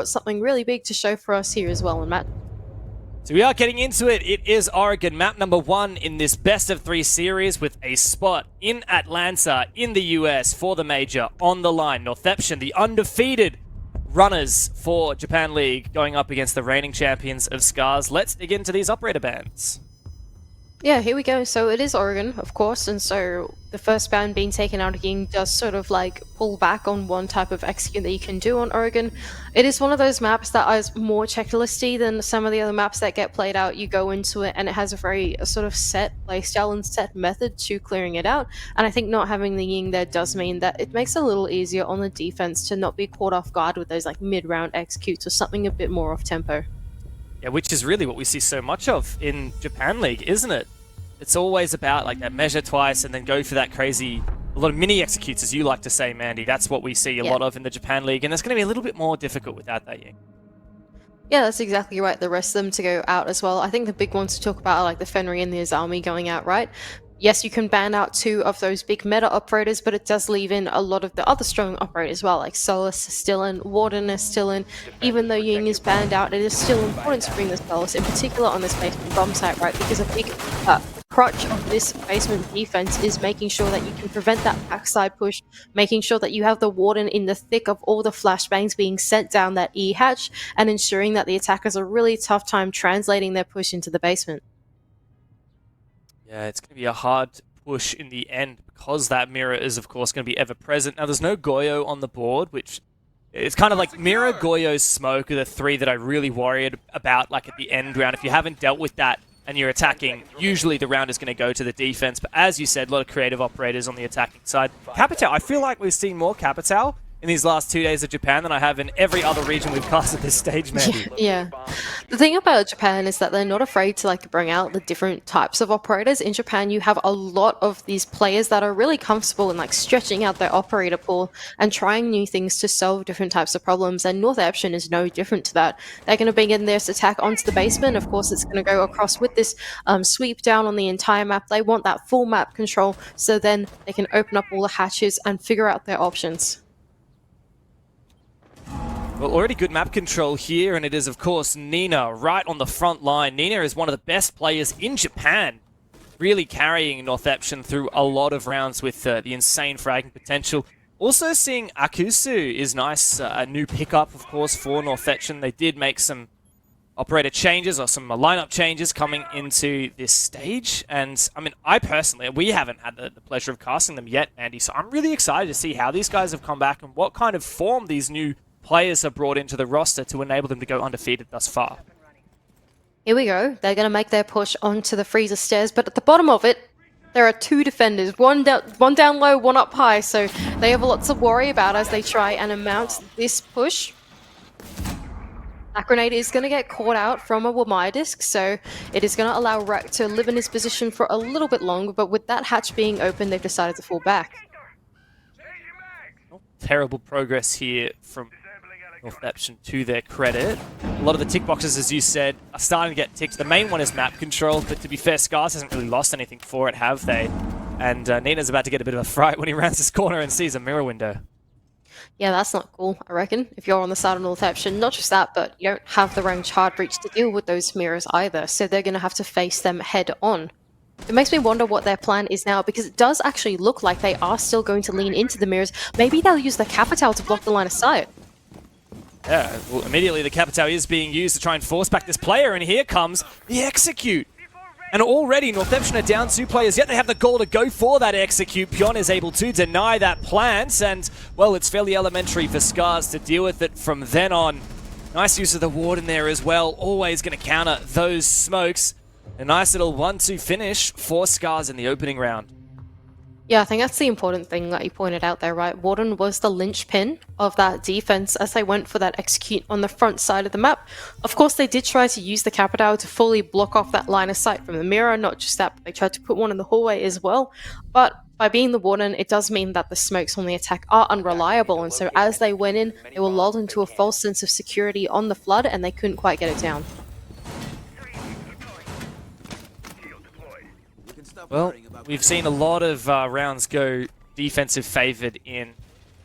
got something really big to show for us here as well, and Matt. So we are getting into it. It is Oregon, map number 1 in this best of 3 series with a spot in Atlanta in the US for the major on the line. Northeption, the undefeated runners for Japan League, going up against the reigning champions of Scarz. Let's dig into these operator bans. Yeah, here we go. So it is Oregon, of course, and so the first ban being taken out again does sort of like pull back on one type of execute that you can do on Oregon. It is one of those maps that is more checklisty than some of the other maps that get played out. You go into it and it has a very sort of set playstyle and set method to clearing it out. And I think not having the Ying there does mean that it makes it a little easier on the defense to not be caught off guard with those like mid-round executes or something a bit more off tempo. Yeah, which is really what we see so much of in Japan League, isn't it? It's always about like that measure twice and then go for that crazy, a lot of mini executes, as you like to say, Mandy. That's what we see a lot of in the Japan League, and it's going to be a little bit more difficult without that Ying. Yeah, that's exactly right. The rest of them to go out as well. I think the big ones to talk about are like the Fenrir and the Azami going out, right? Yes, you can ban out 2 of those big meta operators, but it does leave in a lot of the other strong operators as well, like Solus is still in, Warden is still in. Even though Ying is banned out, it is still important to bring the Solus, in particular on this basement bomb site, right? Because a big crutch of this basement defense is making sure that you can prevent that backside push, making sure that you have the Warden in the thick of all the flashbangs being sent down that E hatch, and ensuring that the attackers are really tough time translating their push into the basement. Yeah, it's going to be a hard push in the end because that mirror is, of course, going to be ever present. Now, there's no Goyo on the board, which it's kind of like mirror, Goyo, smoke are the 3 that I really worried about, like at the end round. If you haven't dealt with that and you're attacking, usually the round is going to go to the defense. But as you said, a lot of creative operators on the attacking side. Capitao, I feel like we've seen more Capitao in these last 2 days of Japan than I have in every other region we've cast at this stage, Mandy. Yeah. The thing about Japan is that they're not afraid to like bring out the different types of operators. In Japan, you have a lot of these players that are really comfortable in like stretching out their operator pool and trying new things to solve different types of problems. And Northeption is no different to that. They're going to begin this attack onto the basement. Of course, it's going to go across with this sweep down on the entire map. They want that full map control, so then they can open up all the hatches and figure out their options. Well, already good map control here, and it is, of course, Nina right on the front line. Nina is one of the best players in Japan, really carrying Northeption through a lot of rounds with the insane fragging potential. Also seeing Akusu is nice, a new pickup, of course, for Northeption. They did make some operator changes or some lineup changes coming into this stage, and I mean, I personally, we haven't had the pleasure of casting them yet, Andy, so I'm really excited to see how these guys have come back and what kind of form these new players are brought into the roster to enable them to go undefeated thus far. Here we go. They're going to make their push onto the freezer stairs, but at the bottom of it, there are 2 defenders, one down low, one up high, so they have lots to worry about as they try and mount this push. That grenade is going to get caught out from a Wamaya disc, so it is going to allow Rack to live in his position for a little bit longer, but with that hatch being open, they've decided to fall back. Terrible progress here from Northeption, to their credit. A lot of the tick boxes, as you said, are starting to get ticked. The main one is map control, but to be fair, Scarz hasn't really lost anything for it, have they? And Nina's about to get a bit of a fright when he rounds this corner and sees a mirror window. Yeah, that's not cool, I reckon. If you're on the side of Northeption, not just that, but you don't have the range hard reach to deal with those mirrors either, so they're going to have to face them head on. It makes me wonder what their plan is now, because it does actually look like they are still going to lean into the mirrors. Maybe they'll use the Capitao to block the line of sight. Yeah, well, immediately the Capitao is being used to try and force back this player, and here comes the execute. And already Northeption are down 2 players, yet they have the goal to go for that execute. Pion is able to deny that plant, and, well, it's fairly elementary for Scarz to deal with it from then on. Nice use of the Warden there as well, always going to counter those smokes. A nice little 1-2 finish for Scarz in the opening round. Yeah, I think that's the important thing that you pointed out there, right? Warden was the linchpin of that defense as they went for that execute on the front side of the map. Of course, they did try to use the Capitao to fully block off that line of sight from the mirror. Not just that, but they tried to put one in the hallway as well. But by being the Warden, it does mean that the smokes on the attack are unreliable. And so as they went in, they were lulled into a false sense of security on the flood, and they couldn't quite get it down. Well, we've seen a lot of rounds go defensive favored in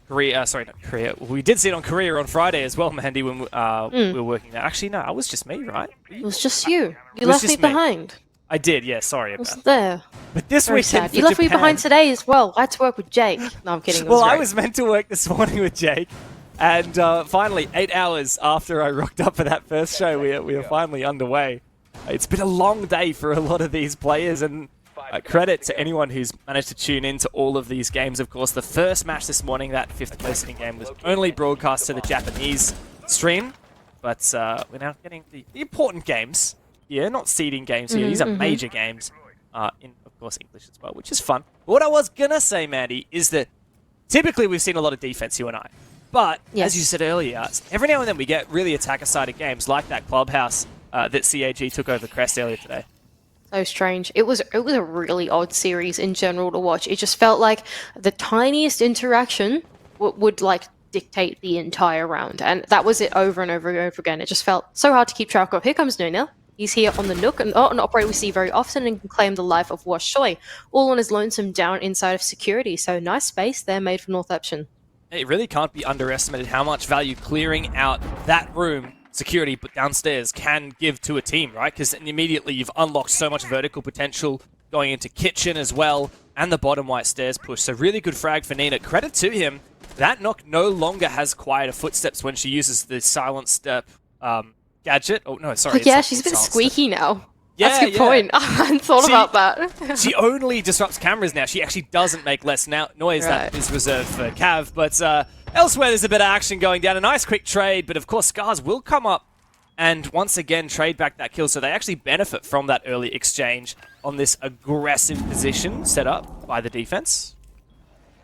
Korea, sorry, not Korea. We did see it on Korea on Friday as well, Mandy, when we were working there. Actually, no, it was just me, right? It was just you. You left me behind. I did, yeah, sorry I about wasn't there. But this Very weekend sad. for You left me Japan- behind today as well. I had to work with Jake. No, I'm kidding. Well, I was meant to work this morning with Jake, and finally, 8 hours after I rocked up for that first show, we are finally underway. It's been a long day for a lot of these players, and credit to anyone who's managed to tune into all of these games. Of course, the first match this morning, that 5th place game, was only broadcast to the Japanese stream, but we're now getting the important games here, not seeding games here. These are major games in, of course, English as well, which is fun. But what I was going to say, Mandy, is that typically we've seen a lot of defense, you and I. But, as you said earlier, every now and then we get really attacker-sided games like that Clubhouse that CAG took over Crest earlier today. So strange. It was a really odd series in general to watch. It just felt like the tiniest interaction would like dictate the entire round, and that was it over and over and over again. It just felt so hard to keep track of. Here comes Nuna. He's here on the Nook, and an operator we see very often and can claim the life of Wash Choi, all on his lonesome down inside of security. So nice space there made for Northeption. It really can't be underestimated how much value clearing out that room, security, but downstairs can give to a team, right? Because immediately you've unlocked so much vertical potential going into kitchen as well, and the bottom white stairs push. So really good frag for Nina. Credit to him. That Nook no longer has quieter footsteps when she uses the silent step gadget. Oh, no, sorry. Yeah, she's a bit squeaky now. Yeah, that's a good point. I hadn't thought about that. She only disrupts cameras now. She actually doesn't make less noise. Right. That is reserved for Cav. But elsewhere, there's a bit of action going down. A nice quick trade, but of course, Scarz will come up and once again trade back that kill. So they actually benefit from that early exchange on this aggressive position set up by the defense.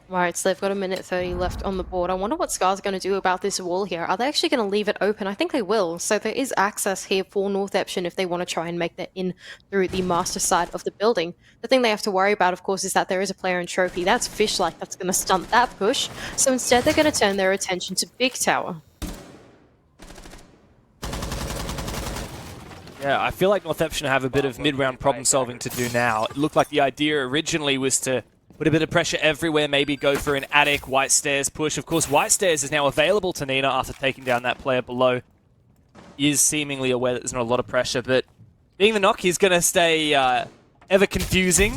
Right, so they've got 1:30 left on the board. I wonder what Scarz are going to do about this wall here. Are they actually going to leave it open? I think they will. So there is access here for Northeption if they want to try and make that in through the master side of the building. The thing they have to worry about, of course, is that there is a player in Trophy. That's Fish-like. That's going to stunt that push. So instead, they're going to turn their attention to Big Tower. Yeah, I feel like Northeption have a bit of mid-round problem solving to do now. It looked like the idea originally was to put a bit of pressure everywhere, maybe go for an attic, white stairs push. Of course, white stairs is now available to Nina after taking down that player below. He is seemingly aware that there's not a lot of pressure, but being the Knock, he's going to stay ever confusing,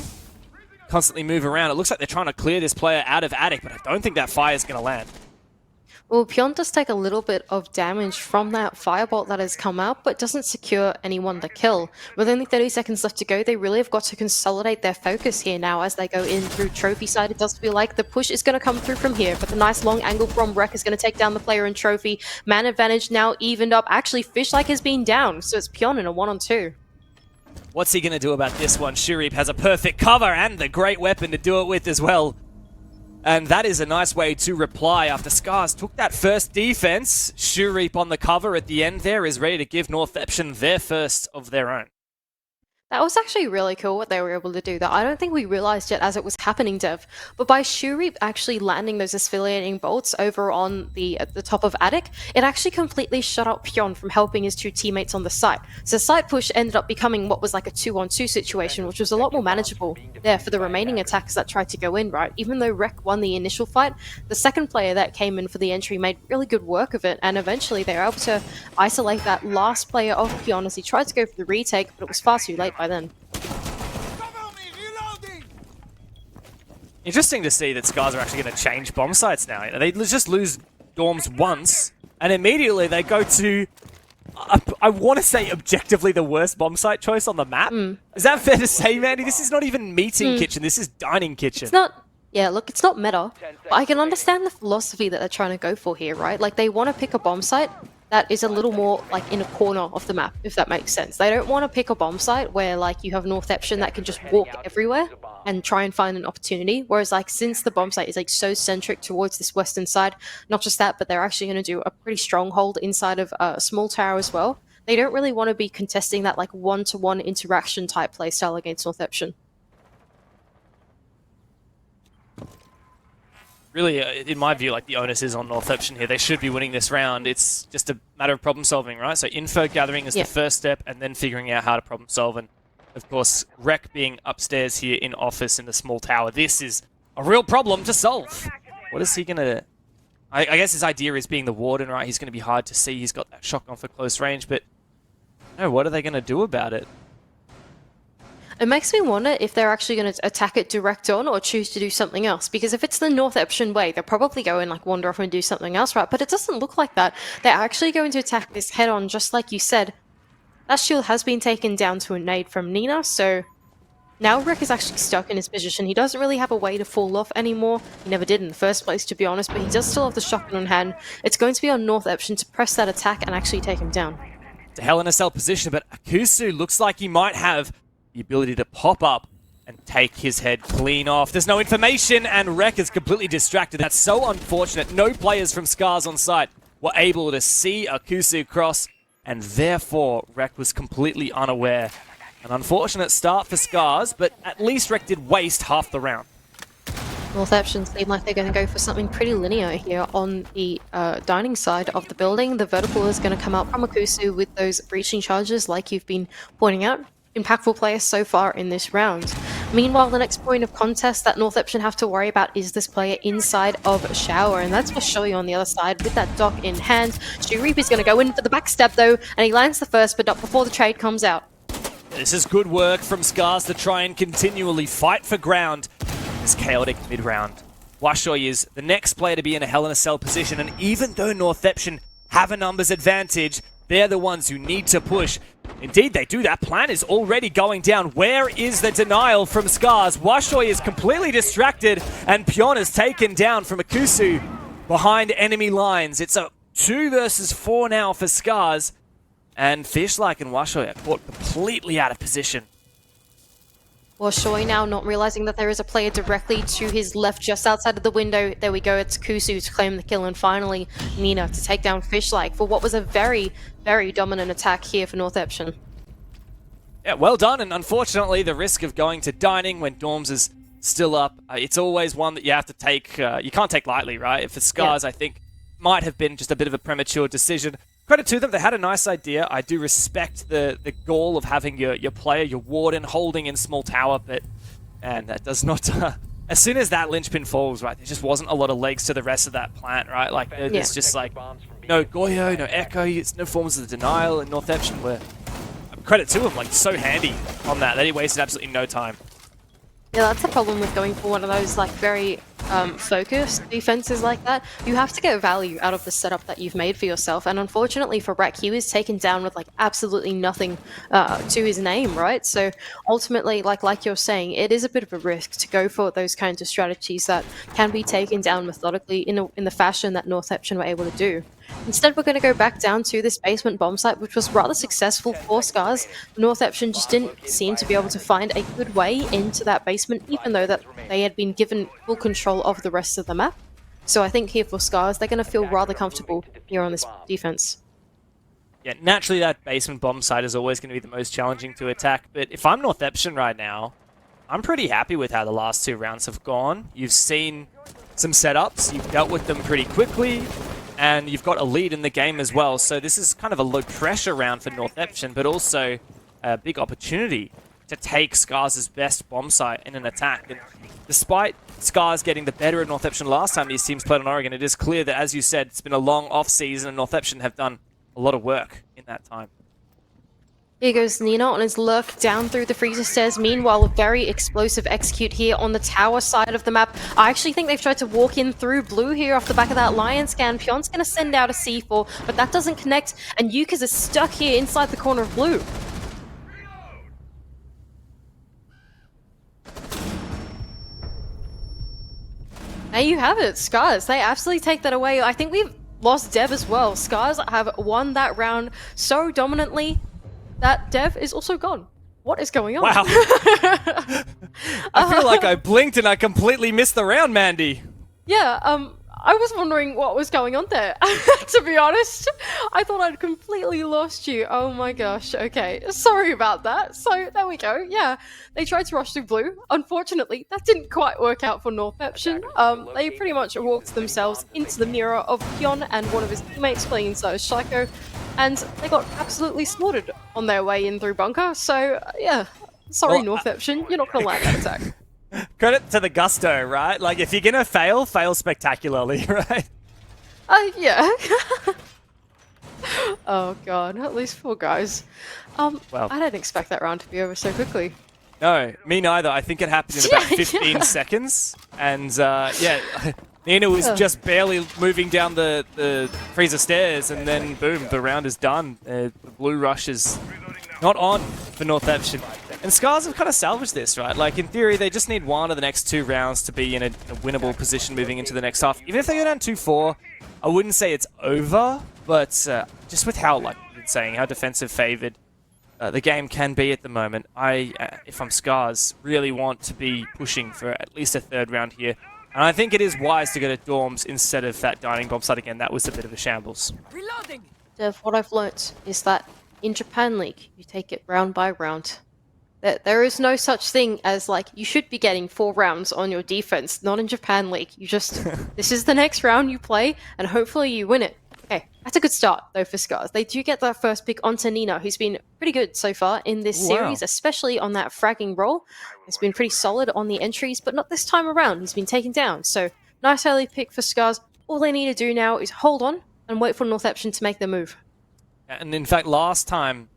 constantly move around. It looks like they're trying to clear this player out of attic, but I don't think that fire is going to land. Well, Pion does take a little bit of damage from that firebolt that has come out, but doesn't secure anyone to kill. With only 30 seconds left to go, they really have got to consolidate their focus here now as they go in through Trophy side. It does feel like the push is going to come through from here, but the nice long angle from Wreck is going to take down the player in Trophy. Man advantage now evened up. Actually, Fish-like has been down, so it's Pion in a 1-on-2. What's he going to do about this one? Shurip has a perfect cover and the great weapon to do it with as well. And that is a nice way to reply after Scarz took that first defense. Shurip on the cover at the end there is ready to give Northeption their first of their own. That was actually really cool what they were able to do. That I don't think we realized yet as it was happening, Dev. But by Shurip actually landing those asphyliating bolts over on at the top of Attic, it actually completely shut out Pion from helping his two teammates on the site. So site push ended up becoming what was like a 2-on-2 situation, which was a lot more manageable there for the remaining attackers that tried to go in, right? Even though Rek won the initial fight, the second player that came in for the entry made really good work of it, and eventually they were able to isolate that last player of Pion as he tried to go for the retake, but it was far too late by then. Interesting to see that Scarz are actually going to change bomb sites now. You know, they just lose dorms once, and immediately they go to, I want to say, objectively the worst bomb site choice on the map. Is that fair to say, Mandy? This is not even meeting kitchen, this is dining kitchen. It's not, yeah, look, it's not meta, but I can understand the philosophy that they're trying to go for here, right? Like, they want to pick a bomb site that is a little more like in a corner of the map, if that makes sense. They don't want to pick a bomb site where like you have Northeption that can just walk everywhere and try and find an opportunity. Whereas like since the bomb site is like so centric towards this western side, not just that, but they're actually going to do a pretty stronghold inside of a small tower as well. They don't really want to be contesting that like one-to-one interaction type playstyle against Northeption. Really, in my view, like the onus is on Northeption here. They should be winning this round. It's just a matter of problem solving, right? So info gathering is the first step, and then figuring out how to problem solve. And of course, Rek being upstairs here in office in the small tower. This is a real problem to solve. What is he gonna I guess his idea is being the warden, right? He's going to be hard to see. He's got that shotgun for close range, but no, what are they going to do about it? It makes me wonder if they're actually going to attack it direct on or choose to do something else. Because if it's the Northeption way, they'll probably go and like wander off and do something else, right? But it doesn't look like that. They're actually going to attack this head on, just like you said. That shield has been taken down to a nade from Nina, so now Rick is actually stuck in his position. He doesn't really have a way to fall off anymore. He never did in the first place, to be honest, but he does still have the shotgun on hand. It's going to be on Northeption to press that attack and actually take him down. It's a Hell in a Cell position, but Akusu looks like he might have the ability to pop up and take his head clean off. There's no information, and Rek is completely distracted. That's so unfortunate. No players from Scarz on site were able to see Akusu cross, and therefore Rek was completely unaware. An unfortunate start for Scarz, but at least Rek did waste half the round. Northeption seem like they're going to go for something pretty linear here on the dining side of the building. The vertical is going to come out from Akusu with those breaching charges, like you've been pointing out. Impactful players so far in this round. Meanwhile, the next point of contest that Northeption have to worry about is this player inside of a shower, and that's for Shoei on the other side with that dock in hand. Stu Reap is going to go in for the backstab though, and he lands the first, but not before the trade comes out. This is good work from Scarz to try and continually fight for ground this chaotic mid-round. Washoy is the next player to be in a Hell in a Cell position, and even though Northeption have a numbers advantage, they're the ones who need to push. Indeed, they do. That plan is already going down. Where is the denial from Scarz? Washoy is completely distracted, and Pion is taken down from Akusu behind enemy lines. It's a 2 versus 4 now for Scarz, and Fishlike and Washoy are caught completely out of position. Shoei now not realizing that there is a player directly to his left just outside of the window. There we go, it's Kusu to claim the kill, and finally Nina to take down Fishlike for what was a very, very dominant attack here for Northeption. Yeah, well done, and unfortunately the risk of going to dining when Dorms is still up, it's always one that you have to take, you can't take lightly, right? For Scarz, yeah. I think might have been just a bit of a premature decision. Credit to them, they had a nice idea. I do respect the goal of having your player, your warden, holding in small tower, but man, that does not... as soon as that linchpin falls, right, there just wasn't a lot of legs to the rest of that plant, right? Like, there's just like, no Goyo, no Echo, it's no forms of the denial, and Northeption were, credit to them, like, so handy on that. They wasted absolutely no time. Yeah, that's the problem with going for one of those, like, very focused defenses like that. You have to get value out of the setup that you've made for yourself, and unfortunately for Rek, he was taken down with, like, absolutely nothing to his name, right? So ultimately, like you're saying, it is a bit of a risk to go for those kinds of strategies that can be taken down methodically in the fashion that Northeption were able to do. Instead, we're going to go back down to this basement bomb site, which was rather successful for Scarz. Northeption just didn't seem to be able to find a good way into that basement, even though that they had been given full control of the rest of the map. So I think here for Scarz, they're going to feel rather comfortable here on this defense. Yeah, naturally that basement bomb site is always going to be the most challenging to attack, but if I'm Northeption right now, I'm pretty happy with how the last 2 rounds have gone. You've seen some setups, you've dealt with them pretty quickly, and you've got a lead in the game as well. So this is kind of a low-pressure round for Northeption, but also a big opportunity to take Scarz's best bomb site in an attack. And despite Scarz getting the better at Northeption last time these teams played on Oregon, it is clear that, as you said, it's been a long off-season, and Northeption have done a lot of work in that time. Here goes Nina on his lurk down through the freezer stairs. Meanwhile, a very explosive execute here on the tower side of the map. I actually think they've tried to walk in through blue here off the back of that lion scan. Pion's going to send out a C4, but that doesn't connect, and Yukas is stuck here inside the corner of blue. There you have it, Scarz. They absolutely take that away. I think we've lost Dev as well. Scarz have won that round so dominantly that Dev is also gone. What is going on? Wow. I feel like I blinked and I completely missed the round, Mandy. Yeah, I was wondering what was going on there, to be honest. I thought I'd completely lost you. Oh my gosh, okay. Sorry about that. So, there we go. Yeah, they tried to rush through blue. Unfortunately, that didn't quite work out for Northeption. They pretty much walked themselves into the mirror of Pion and one of his teammates playing inside Shiko, and they got absolutely slaughtered on their way in through bunker. So, yeah, sorry Northeption, you're not gonna land that attack. Credit to the gusto, right? Like, if you're gonna fail, fail spectacularly, right? Yeah. Oh god, at least 4 guys. Well, I didn't expect that round to be over so quickly. no, me neither. I think it happened in about Yeah, 15 yeah. seconds. And yeah, Nina was just barely moving down the freezer stairs, and then boom, the round is done. The blue rush is not on for Northeption. And Scarz have kind of salvaged this, right? Like, in theory, they just need one of the next 2 rounds to be in a winnable position moving into the next half. Even if they go down 2-4, I wouldn't say it's over, but just with how, like you're saying, how defensive favored the game can be at the moment, if I'm Scarz, really want to be pushing for at least a 3rd round here. And I think it is wise to go to dorms instead of that dining bomb site again. That was a bit of a shambles. Reloading. Dev, what I've learnt is that in Japan League, you take it round by round. There is no such thing as, like, you should be getting 4 rounds on your defense. Not in Japan League. You just, this is the next round you play, and hopefully you win it. Okay, that's a good start, though, for Scarz. They do get that first pick onto Nina, who's been pretty good so far in this series, especially on that fragging role. He's been pretty solid on the entries, but not this time around. He's been taken down. So, nice early pick for Scarz. All they need to do now is hold on and wait for Northeption to make their move. And in fact, last time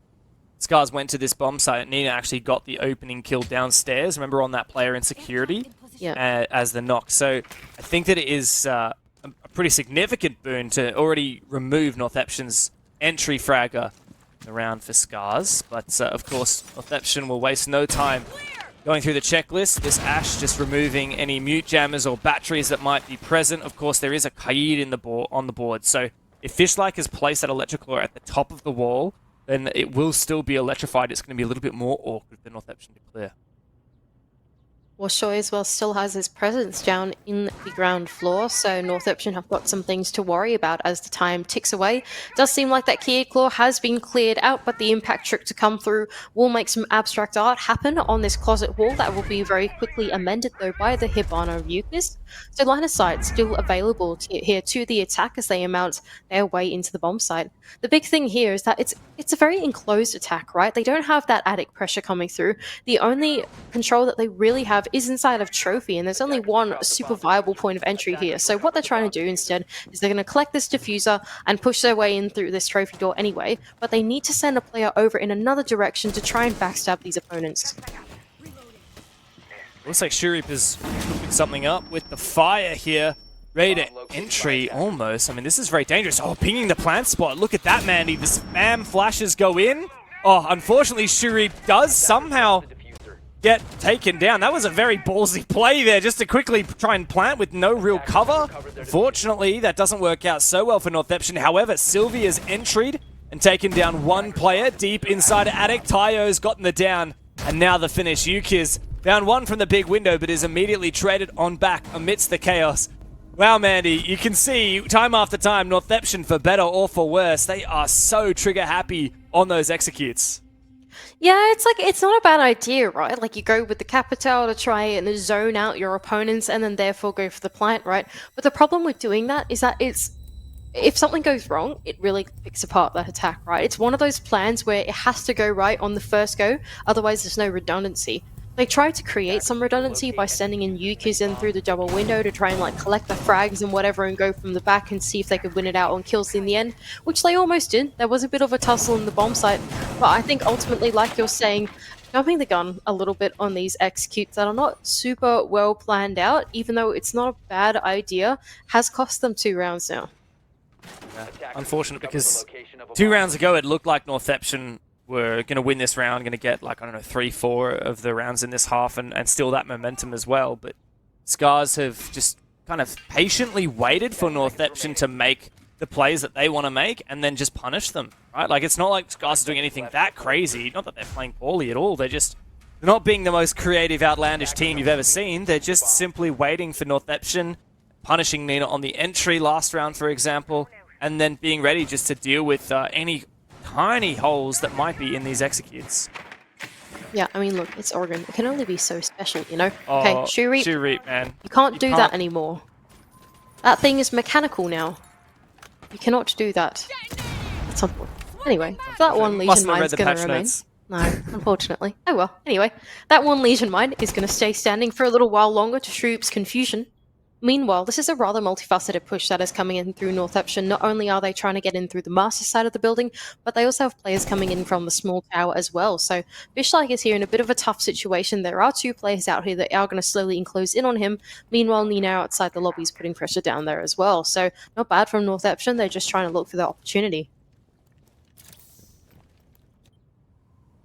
Scarz went to this bomb site, Nina actually got the opening kill downstairs. Remember, on that player in security? Yeah. As the knock. So I think that it is a pretty significant boon to already remove Northeption's entry fragger around for Scarz. But of course, Northeption will waste no time going through the checklist. This Ash just removing any mute jammers or batteries that might be present. Of course, there is a Kaid in the on the board. So if Fishlike is placed at electrical or at the top of the wall, then it will still be electrified. It's going to be a little bit more awkward for Northeption to clear. Washoy as well still has his presence down in the ground floor, so Northeption have got some things to worry about as the time ticks away. Does seem like that Key Claw has been cleared out, but the impact trick to come through will make some abstract art happen on this closet wall. That will be very quickly amended though by the Hibana Ryukis. So line of sight still available here to the attack as they mount their way into the bomb site. The big thing here is that it's a very enclosed attack, right? They don't have that attic pressure coming through. The only control that they really have is inside of Trophy, and there's only one super viable point of entry here. So what they're trying to do instead is they're going to collect this diffuser and push their way in through this Trophy door anyway, but they need to send a player over in another direction to try and backstab these opponents. Looks like Shurip is cooking something up with the fire here. Ready to entry, almost. I mean, this is very dangerous. Oh, pinging the plant spot. Look at that, Mandy. The spam flashes go in. Oh, unfortunately, Shurip does somehow get taken down. That was a very ballsy play there, just to quickly try and plant with no real cover. Unfortunately, that doesn't work out so well for Northeption. However, Sylvia's entried and taken down one player deep inside attic. Tayo's gotten the down, and now the finish. Yuki's found one from the big window, but is immediately traded on back amidst the chaos. Wow, Mandy, you can see time after time, Northeption, for better or for worse, they are so trigger happy on those executes. Yeah, it's like, it's not a bad idea, right? Like, you go with the Capital to try and zone out your opponents and then therefore go for the plant, right? But the problem with doing that is that if something goes wrong, it really picks apart that attack, right? It's one of those plans where it has to go right on the first go, otherwise there's no redundancy. They tried to create some redundancy by sending in Yukis in through the double window to try and like collect the frags and whatever and go from the back and see if they could win it out on kills in the end, which they almost did. There was a bit of a tussle in the bomb site, but I think ultimately, like you're saying, jumping the gun a little bit on these executes that are not super well planned out, even though it's not a bad idea, has cost them 2 rounds now. Yeah. Unfortunate, because 2 rounds ago it looked like Northeption were going to win this round, going to get, like, I don't know, 3-4 of the rounds in this half and still that momentum as well. But Scarz have just kind of patiently waited for Northeption to make the plays that they want to make and then just punish them, right? Like, it's not like Scarz are doing anything that crazy. Not that they're playing poorly at all. They're not being the most creative, outlandish team you've ever seen. They're just simply waiting for Northeption, punishing Nina on the entry last round, for example, and then being ready just to deal with any tiny holes that might be in these executes. Yeah, I mean, look, it's Oregon. It can only be so special, you know? Oh, okay, Shurip, man. You can't do that anymore. That thing is mechanical now. You cannot do that. That's unfortunate. Anyway, that one Legion Mine is going to remain. No, unfortunately. Oh well, anyway. That one Legion Mine is going to stay standing for a little while longer to Shurip's confusion. Meanwhile, this is a rather multifaceted push that is coming in through Northeption. Not only are they trying to get in through the master side of the building, but they also have players coming in from the small tower as well. So Fishlike is here in a bit of a tough situation. There are two players out here that are going to slowly enclose in on him. Meanwhile, Nina outside the lobby is putting pressure down there as well. So not bad from Northeption. They're just trying to look for the opportunity.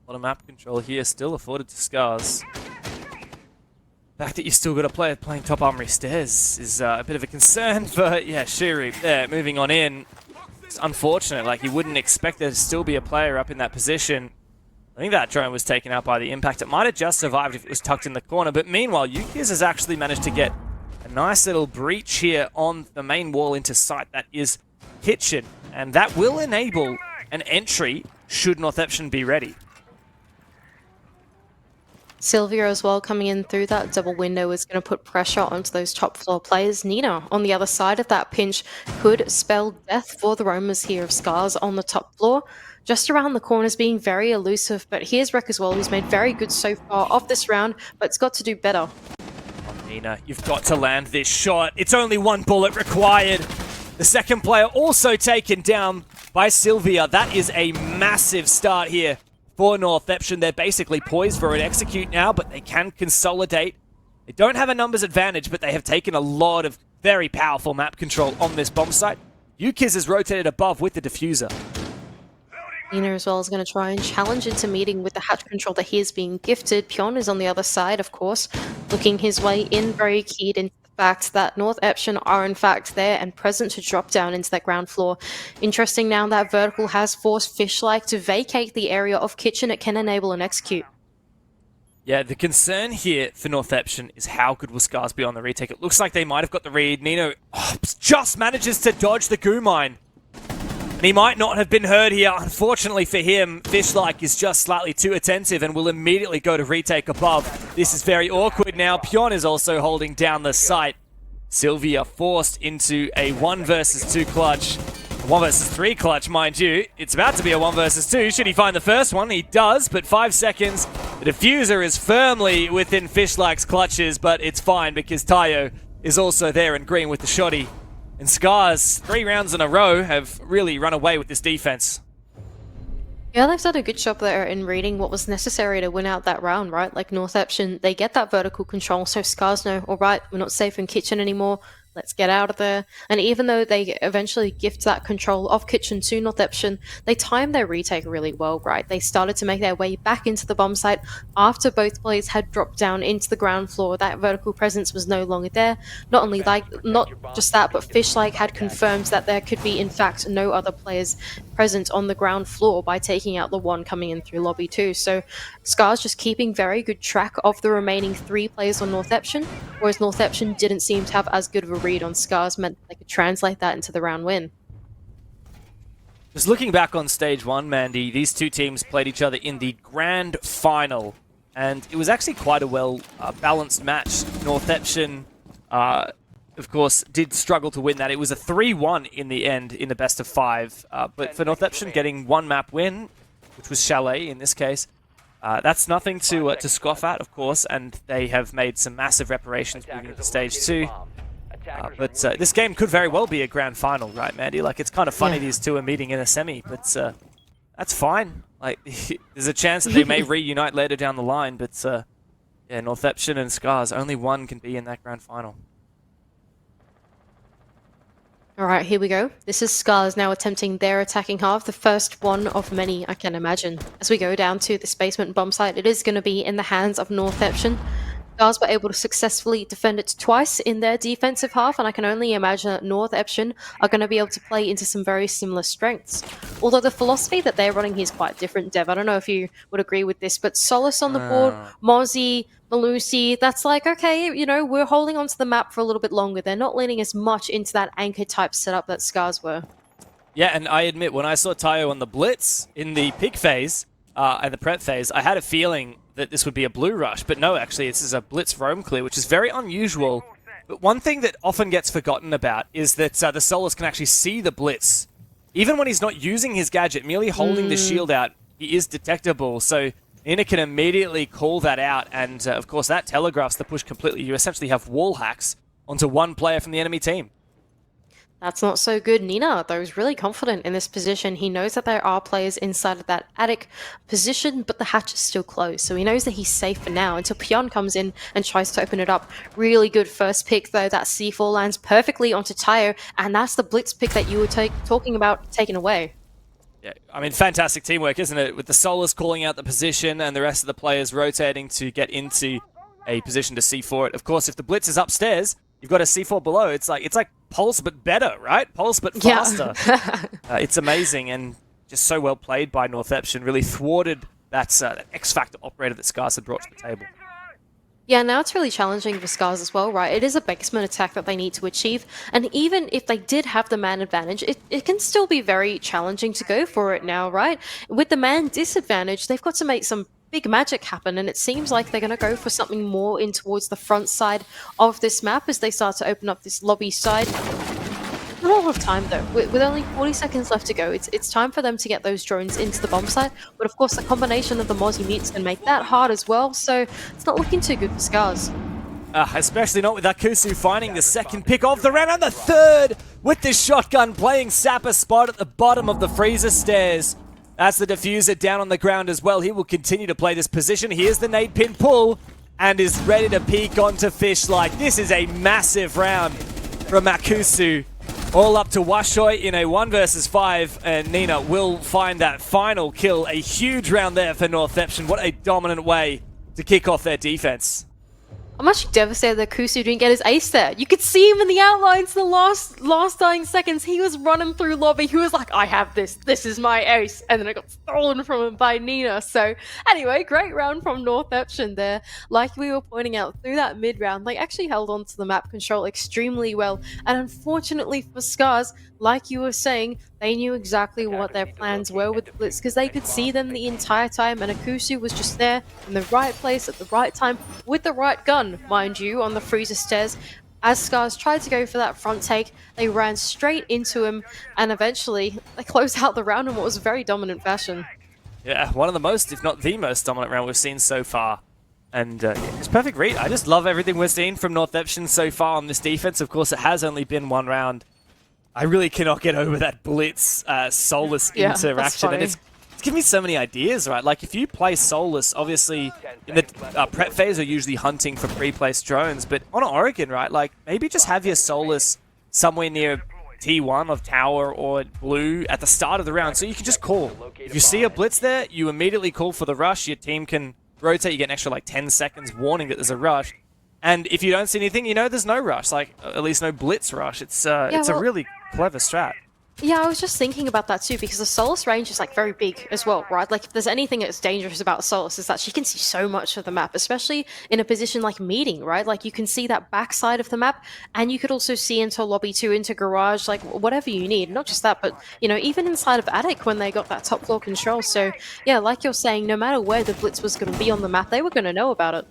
A lot of map control here still afforded to Scarz. The fact that you still got a player playing top armory stairs is a bit of a concern, but yeah, Shiru there, moving on in. It's unfortunate, like you wouldn't expect there to still be a player up in that position. I think that drone was taken out by the impact. It might have just survived if it was tucked in the corner, but meanwhile, Yukiz has actually managed to get a nice little breach here on the main wall into sight. That is Kitchen, and that will enable an entry should Northeption be ready. Sylvia as well coming in through that double window is going to put pressure onto those top floor players. Nina on the other side of that pinch could spell death for the roamers here of Scarz on the top floor. Just around the corners being very elusive, but here's Rek as well, who's made very good so far of this round, but it's got to do better. Oh, Nina, you've got to land this shot. It's only one bullet required. The second player also taken down by Sylvia. That is a massive start here for Northeption. They're basically poised for an execute now, but they can consolidate. They don't have a numbers advantage, but they have taken a lot of very powerful map control on this bomb site. Yukiz has rotated above with the diffuser. Nina as well is going to try and challenge into meeting with the hatch control that he is being gifted. Pion is on the other side, of course, looking his way in, very keyed into the fact that Northeption are in fact there and present to drop down into that ground floor. Interesting now that Vertical has forced Fishlike to vacate the area of Kitchen. It can enable an execute. Yeah, the concern here for Northeption is how good will Scarz be on the retake. It looks like they might have got the read. Nino just manages to dodge the goo mine. And he might not have been heard here. Unfortunately for him, Fishlike is just slightly too attentive and will immediately go to retake above. This is very awkward now. Pion is also holding down the site. Sylvia forced into a 1 versus 2 clutch. A 1 versus 3 clutch, mind you. It's about to be a 1 versus 2. Should he find the first one? He does, but 5 seconds. The diffuser is firmly within Fishlike's clutches, but it's fine because Tayo is also there in green with the shoddy. And Scarz, 3 rounds in a row, have really run away with this defense. Yeah, they've done a good job there in reading what was necessary to win out that round, right? Like Northeption, they get that vertical control, so Scarz know, all right, we're not safe in Kitchen anymore. Let's get out of there. And even though they eventually gift that control of Kitchen to Northeption, they timed their retake really well, right? They started to make their way back into the bomb site after both players had dropped down into the ground floor. That vertical presence was no longer there. Not just that, but Fishlike had confirmed that there could be, in fact, no other players present on the ground floor by taking out the one coming in through lobby 2. So Scarz just keeping very good track of the remaining 3 players on Northeption, whereas Northeption didn't seem to have as good of a read on Scarz, meant they could translate that into the round win. Just looking back on stage 1, Mandy, these two teams played each other in the grand final, and it was actually quite a well balanced match. Northeption, of course, did struggle to win that. It was a 3-1 in the end in the best of 5, but for Northeption getting 1 map win, which was Chalet in this case, that's nothing to scoff at, of course, and they have made some massive reparations moving into stage 2. But this game could very well be a grand final, right, Mandy? Like, it's kind of funny these two are meeting in a semi, but that's fine. Like, there's a chance that they may reunite later down the line, but yeah, Northeption and Scarz, only one can be in that grand final. Alright, here we go. This is Scarz now attempting their attacking half, the first one of many I can imagine. As we go down to this basement bomb site, it is going to be in the hands of Northeption. Scarz were able to successfully defend it twice in their defensive half, and I can only imagine that Northeption are going to be able to play into some very similar strengths. Although the philosophy that they're running here is quite different, Dev. I don't know if you would agree with this, but Solace on the board, Mozzie, Malusi, that's like, okay, you know, we're holding onto the map for a little bit longer. They're not leaning as much into that anchor type setup that Scarz were. Yeah, and I admit, when I saw Tayo on the Blitz in the pick phase and the prep phase, I had a feeling that this would be a blue rush, but no, actually, this is a Blitz roam clear, which is very unusual. But one thing that often gets forgotten about is that the Solace can actually see the Blitz. Even when he's not using his gadget, merely holding the shield out, he is detectable, so Nina can immediately call that out, and of course that telegraphs the push completely. You essentially have wall hacks onto one player from the enemy team. That's not so good. Nina, though, is really confident in this position. He knows that there are players inside of that attic position, but the hatch is still closed. So he knows that he's safe for now until Pion comes in and tries to open it up. Really good first pick, though. That C4 lands perfectly onto Tayo, and that's the blitz pick that you were talking about taken away. Yeah, I mean, fantastic teamwork, isn't it? With the Solus calling out the position and the rest of the players rotating to get into a position to C4 it. Of course, if the blitz is upstairs, you've got a C4 below. It's like Pulse but better, right? Pulse but faster. Yeah. It's amazing and just so well played by Northeption. Really thwarted that X-Factor operator that Scarz had brought to the table. Yeah, now it's really challenging for Scarz as well, right? It is a basement attack that they need to achieve, and even if they did have the man advantage, it can still be very challenging to go for it now, right? With the man disadvantage, they've got to make some big magic happen, and it seems like they're going to go for something more in towards the front side of this map as they start to open up this lobby side. A lot of time though. With only 40 seconds left to go, it's time for them to get those drones into the bomb site, but of course the combination of the Mozzie mutes can make that hard as well, so it's not looking too good for Scarz. Especially not with Akusu finding the second pick of the round and the third with this shotgun playing Sapper spot at the bottom of the freezer stairs. That's the diffuser down on the ground as well. He will continue to play this position. Here's the nade pin pull and is ready to peek onto Fish like. This is a massive round from Akusu. All up to Washoy in a 1 versus 5, and Nina will find that final kill. A huge round there for Northeption. What a dominant way to kick off their defense. I'm actually devastated that Kusu didn't get his ace there. You could see him in the outlines the last dying seconds. He was running through lobby. He was like, I have this. This is my ace. And then it got stolen from him by Nina. So anyway, great round from Northeption there. Like we were pointing out, through that mid round, they actually held on to the map control extremely well. And unfortunately for Scarz, like you were saying, they knew exactly what their plans were with the Blitz because they could see them the entire time, and Akusu was just there in the right place at the right time with the right gun, mind you, on the freezer stairs. As Scarz tried to go for that front take, they ran straight into him, and eventually they closed out the round in what was a very dominant fashion. Yeah, one of the most, if not the most dominant round we've seen so far. And it's perfect read. I just love everything we're seeing from Northeption so far on this defense. Of course, it has only been one round. I really cannot get over that Blitz Solus interaction. And it's giving me so many ideas, right? Like, if you play Solus, obviously, in the prep phase are usually hunting for pre-placed drones, but on Oregon, right, like, maybe just have your Solus somewhere near T1 of Tower or Blue at the start of the round, so you can just call. If you see a Blitz there, you immediately call for the rush. Your team can rotate. You get an extra, like, 10 seconds warning that there's a rush. And if you don't see anything, you know there's no rush, like, at least no Blitz rush. It's a really clever strat. Yeah, I was just thinking about that too, because the Solus range is like very big as well, right? Like, if there's anything that's dangerous about Solus is that she can see so much of the map, especially in a position like meeting, right? Like, you can see that backside of the map, and you could also see into lobby 2, into garage, like whatever you need. Not just that, but you know, even inside of attic when they got that top floor control. So yeah, like you're saying, no matter where the Blitz was going to be on the map, they were going to know about it.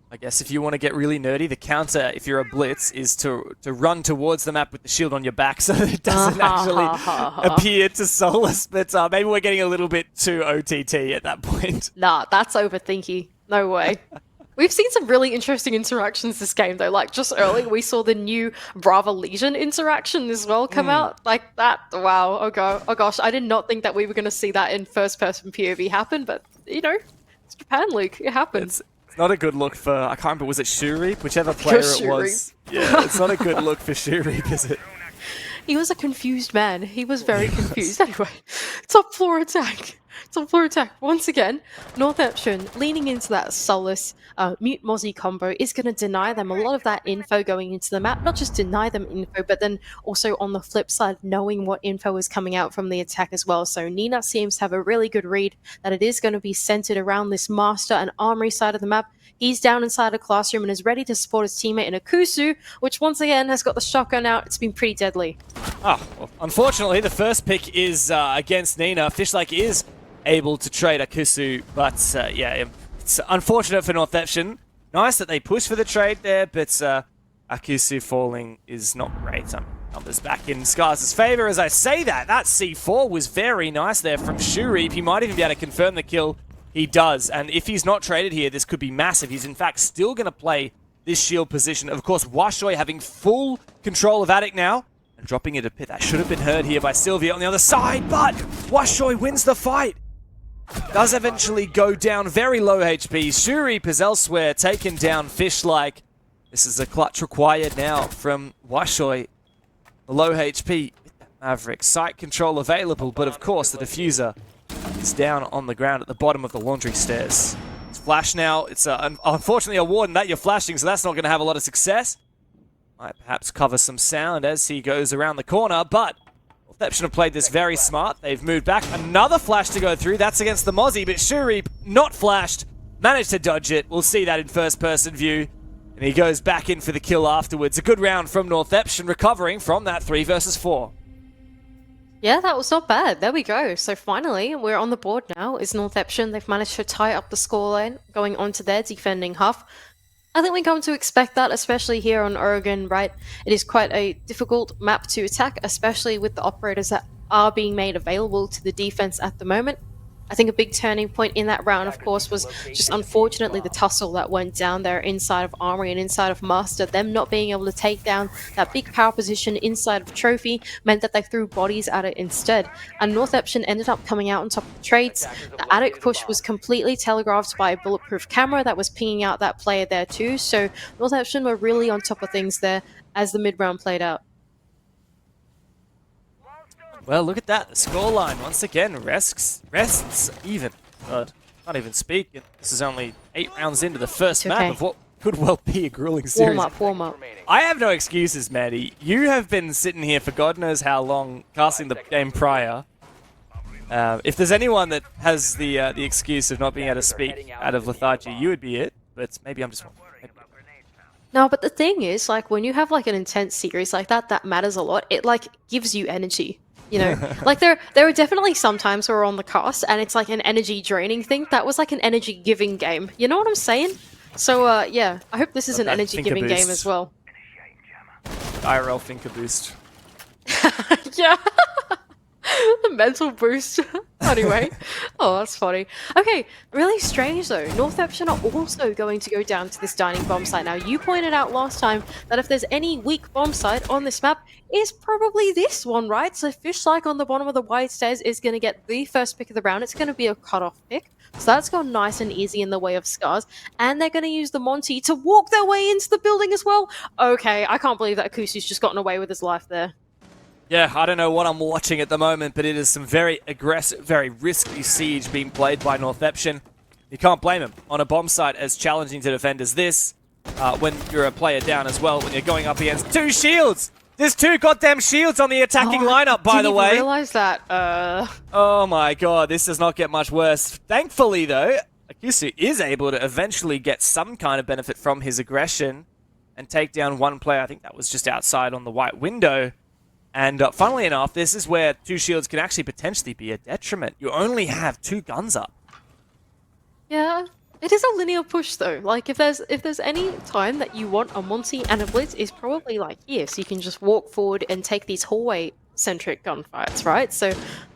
I guess if you want to get really nerdy, the counter, if you're a Blitz, is to run towards the map with the shield on your back so that it doesn't actually appear to Solus. But maybe we're getting a little bit too OTT at that point. Nah, that's overthinky. No way. We've seen some really interesting interactions this game, though. Like, just earlier, we saw the new Brava Legion interaction as well come out. Like, that, wow, oh gosh, I did not think that we were going to see that in first-person POV happen, but, you know, it's Japan, Luke. It happens. It's not a good look for, I can't remember, was it Shuri? Whichever player it was. Yeah, it's not a good look for Shuri, is it? He was a confused man. He was very confused. Anyway, top floor attack. Top floor attack. Once again, Northeption leaning into that Solus Mute Mozzie combo is going to deny them a lot of that info going into the map. Not just deny them info, but then also on the flip side, knowing what info is coming out from the attack as well. So Nina seems to have a really good read that it is going to be centered around this master and armory side of the map. He's down inside a classroom and is ready to support his teammate in Akusu, which once again has got the shotgun out. It's been pretty deadly. Oh, well, unfortunately, the first pick is against Nina. Fishlike is able to trade Akusu, but yeah, it's unfortunate for Northeption. Nice that they push for the trade there, but Akusu falling is not great. Numbers back in Scarz' favor as I say that. That C4 was very nice there from Shuri. He might even be able to confirm the kill. He does, and if he's not traded here, this could be massive. He's in fact still going to play this shield position. Of course, Washoy having full control of Attic now, and dropping it a pit. That should have been heard here by Sylvia on the other side, but Washoy wins the fight. Does eventually go down very low HP. Shurip is elsewhere, taken down fish-like. This is a clutch required now from Washoy. The low HP with that Maverick. Sight control available, but of course the diffuser is down on the ground at the bottom of the laundry stairs. It's flash now. It's unfortunately a warden that you're flashing, so that's not going to have a lot of success. Might perhaps cover some sound as he goes around the corner, but Northeption have played this very smart. They've moved back. Another flash to go through. That's against the Mozzie, but Shurip, not flashed, managed to dodge it. We'll see that in first-person view. And he goes back in for the kill afterwards. A good round from Northeption, recovering from that 3 versus 4. Yeah, that was not bad. There we go. So finally, we're on the board now. Is Northeption. They've managed to tie up the scoreline, going on to their defending half. I think we come to expect that, especially here on Oregon, right? It is quite a difficult map to attack, especially with the operators that are being made available to the defense at the moment. I think a big turning point in that round, of course, was just unfortunately the tussle that went down there inside of Armory and inside of Master. Them not being able to take down that big power position inside of Trophy meant that they threw bodies at it instead. And Northeption ended up coming out on top of the trades. The attic push was completely telegraphed by a bulletproof camera that was pinging out that player there too. So Northeption were really on top of things there as the mid-round played out. Well, look at that. The scoreline, once again, rests even. God, can't even speak. This is only 8 rounds into the first map of what could well be a grueling series. Warm up. I have no excuses, Maddie. You have been sitting here for God knows how long, casting the game prior. If there's anyone that has the excuse of not being able to speak out of lethargy, you would be it. But maybe I'm just wrong. No, but the thing is, like, when you have, like, an intense series like that, that matters a lot. It, like, gives you energy. You know, like there are definitely some times where we're on the cast and it's like an energy draining thing. That was like an energy giving game. You know what I'm saying? So yeah, I hope this is an energy giving game as well. IRL Finker boost. Yeah. The mental boost. Anyway. Oh, that's funny. Okay, really strange though. Northeption are also going to go down to this dining bomb site. Now, you pointed out last time that if there's any weak bomb site on this map, is probably this one, right? So Fish-like on the bottom of the wide stairs is going to get the first pick of the round. It's going to be a cut-off pick. So that's gone nice and easy in the way of Scarz. And they're going to use the Monty to walk their way into the building as well. Okay, I can't believe that Akusu's just gotten away with his life there. Yeah, I don't know what I'm watching at the moment, but it is some very aggressive, very risky siege being played by Northeption. You can't blame him on a bomb site as challenging to defend as this. When you're a player down as well, when you're going up against 2 shields. There's 2 goddamn shields on the attacking lineup, by the way. I didn't realize that. Oh my god, this does not get much worse. Thankfully, though, Akusu is able to eventually get some kind of benefit from his aggression and take down one player. I think that was just outside on the white window. And funnily enough, this is where 2 shields can actually potentially be a detriment. You only have 2 guns up. Yeah, it is a linear push though. Like if there's any time that you want a Monty and a Blitz, is probably like here, so you can just walk forward and take these hallway-centric gunfights, right? So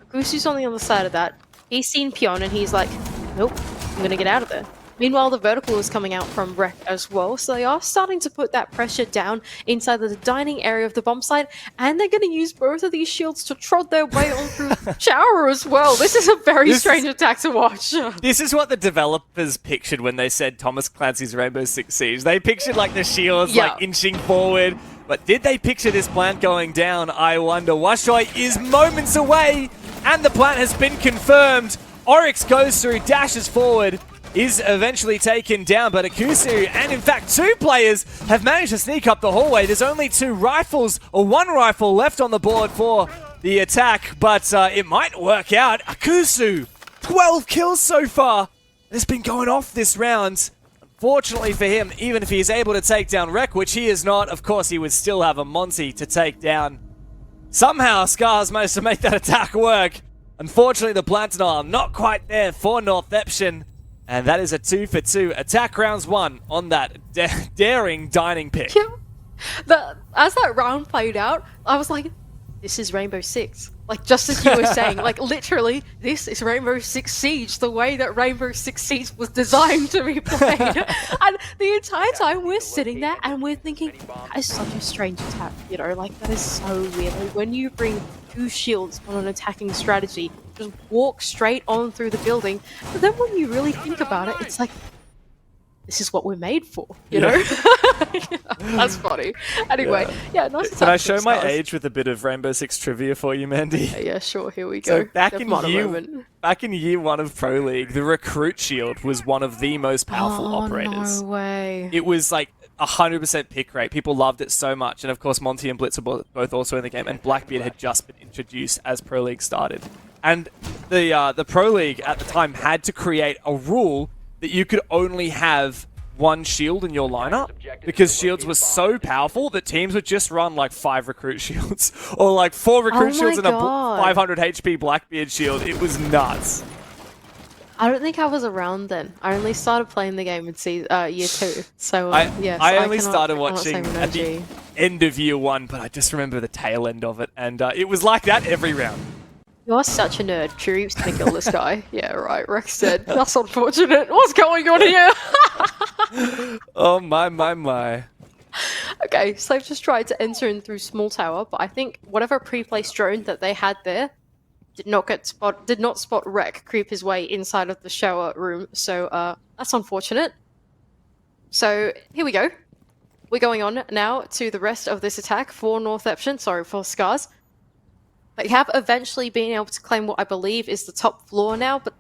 Akusu's on the other side of that. He's seen Pion and he's like, nope, I'm gonna get out of there. Meanwhile, the vertical is coming out from Wreck as well, so they are starting to put that pressure down inside the dining area of the bomb site, and they're going to use both of these shields to trot their way on through the shower as well. This is a very strange attack to watch. This is what the developers pictured when they said Thomas Clancy's Rainbow Six Siege. They pictured like the shields like inching forward, but did they picture this plant going down? I wonder. Washoy is moments away, and the plant has been confirmed. Oryx goes through, dashes forward, is eventually taken down, but Akusu and in fact 2 players have managed to sneak up the hallway. There's only 2 rifles, or 1 rifle left on the board for the attack, but it might work out. Akusu, 12 kills so far. It's been going off this round. Unfortunately for him, even if he is able to take down Wreck, which he is not, of course he would still have a Monty to take down. Somehow Scarz managed to make that attack work. Unfortunately, the Plantain are not quite there for Northeption. And that is a 2 for 2. Attack rounds 1 on that daring dining pick. Yeah. As that round played out, I was like, this is Rainbow Six. Like, just as you were saying, like, literally, this is Rainbow Six Siege, the way that Rainbow Six Siege was designed to be played. And the entire time we're sitting there and we're thinking, that is such a strange attack, you know, like, that is so weird. Like, when you bring 2 shields on an attacking strategy, just walk straight on through the building, but then when you really think about it, it's like, this is what we're made for, you know? That's funny. Anyway, yeah, nice Can I show my Scarz. age with a bit of Rainbow Six trivia for you, Mandy? Yeah, sure, here we go. So back in year 1 of Pro League, the Recruit Shield was one of the most powerful operators. No way. It was like 100% pick rate. People loved it so much. And of course, Monty and Blitz are both also in the game. And Blackbeard had just been introduced as Pro League started. And the Pro League at the time had to create a rule that you could only have 1 shield in your lineup, because shields were so powerful that teams would just run like 5 recruit shields or like 4 recruit shields and a 500 HP Blackbeard shield. It was nuts. I don't think I was around then. I only started playing the game in year 2. So yes, I only cannot- started I cannot watching say at the OG. end of year 1, but I just remember the tail end of it, and it was like that every round. You're such a nerd. Shuri's gonna kill this guy. Yeah, right. Rex said, that's unfortunate. What's going on here? Oh my. Okay, so they've just tried to enter in through small tower, but I think whatever pre-placed drone that they had there did not spot Rek creep his way inside of the shower room. So that's unfortunate. So here we go. We're going on now to the rest of this attack for Northeption. Sorry, for Scarz. They have eventually been able to claim what I believe is the top floor now, but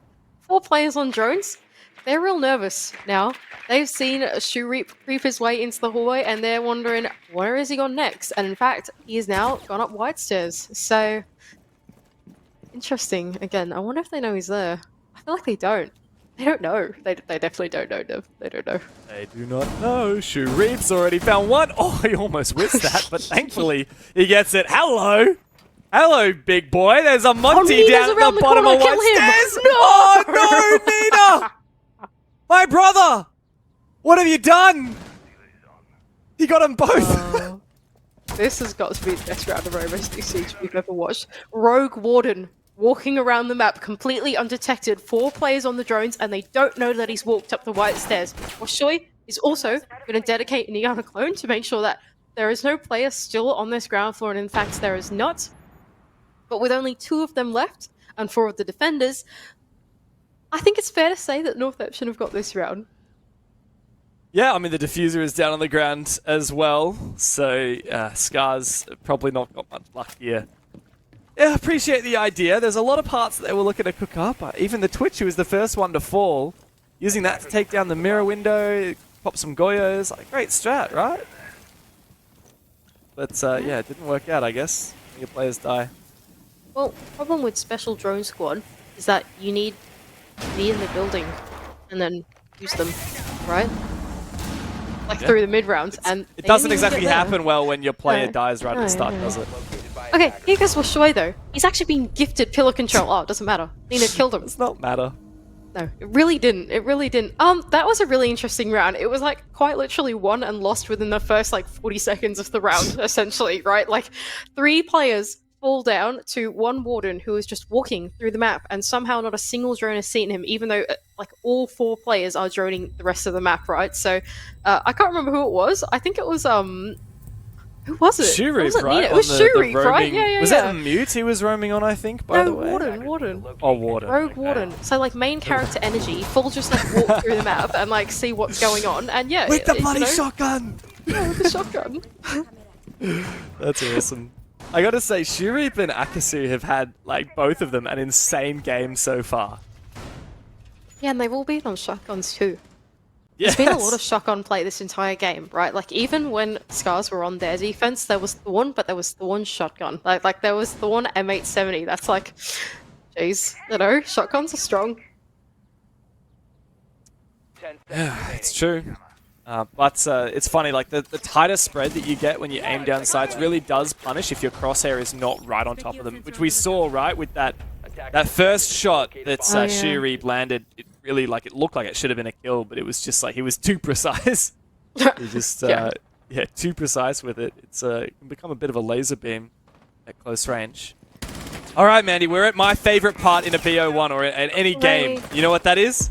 4 players on drones, they're real nervous now. They've seen Shuri creep his way into the hallway, and they're wondering, where is he gone next? And in fact, he has now gone up White Stairs. So, interesting. Again, I wonder if they know he's there. I feel like they don't. They don't know. They definitely don't know, Dev. They don't know. They do not know. Shuri's already found one. Oh, he almost whiffed that, but thankfully he gets it. Hello! Hello, big boy. There's a Monty down at the bottom of White Stairs. No! Oh, no, Nina! My brother! What have you done? He got them both. This has got to be the best round of Rainbow Six Siege we've ever watched. Rogue Warden walking around the map completely undetected. 4 players on the drones, and they don't know that he's walked up the White Stairs. Washoy is also going to dedicate Neon a clone to make sure that there is no player still on this ground floor, and in fact there is not. But with only 2 of them left, and 4 of the defenders, I think it's fair to say that Northeption have got this round. Yeah, I mean, the diffuser is down on the ground as well, so Scarz probably not got much luck here. Yeah, I appreciate the idea. There's a lot of parts that they were looking to cook up. Even the Twitch, who was the first one to fall, using that to take down the mirror window, pop some Goyos. Like, great strat, right? But yeah, it didn't work out, I guess. Your players die. Well, problem with Special Drone Squad is that you need to be in the building and then use them, right? Like through the mid rounds, and it doesn't exactly happen well when your player dies right at the start, no. does it? Okay, here goes Washoy though. He's actually been gifted pillar control. Oh, it doesn't matter. Nina killed him. Does not matter. No, it really didn't. It really didn't. That was a really interesting round. It was like quite literally won and lost within the first like 40 seconds of the round, essentially, right? Like 3 players fall down to 1 warden who is just walking through the map, and somehow not a single drone has seen him, even though like all 4 players are droning the rest of the map, right? So I can't remember who it was. I think it was who was it? Shuri, right? It was Shuri, right? Yeah. Was that Mute he was roaming on, I think, by the way? Warden. Oh, Warden. Rogue Warden. So like main character energy, full just like walk through the map and like see what's going on, and yeah, with the bloody shotgun. Yeah, with the shotgun. That's awesome. I gotta say, Shurip and Akasu have had, like, both of them an insane game so far. Yeah, and they've all been on shotguns too. Yes. There's been a lot of shotgun play this entire game, right? Like, even when Scarz were on their defense, there was Thorn, but there was Thorn shotgun. Like there was Thorn M870. That's like, jeez, you know, shotguns are strong. Yeah, it's true. But it's funny, like the tighter spread that you get when you aim down sights really does punish if your crosshair is not right on top of them, which we saw, right, with that first shot that Shuri landed. It really, like, it looked like it should have been a kill, but it was just like he was too precise. He just too precise with it. It's it can become a bit of a laser beam. at close range. All right, Mandy, we're at my favorite part in a BO1 or at any game. You know what that is?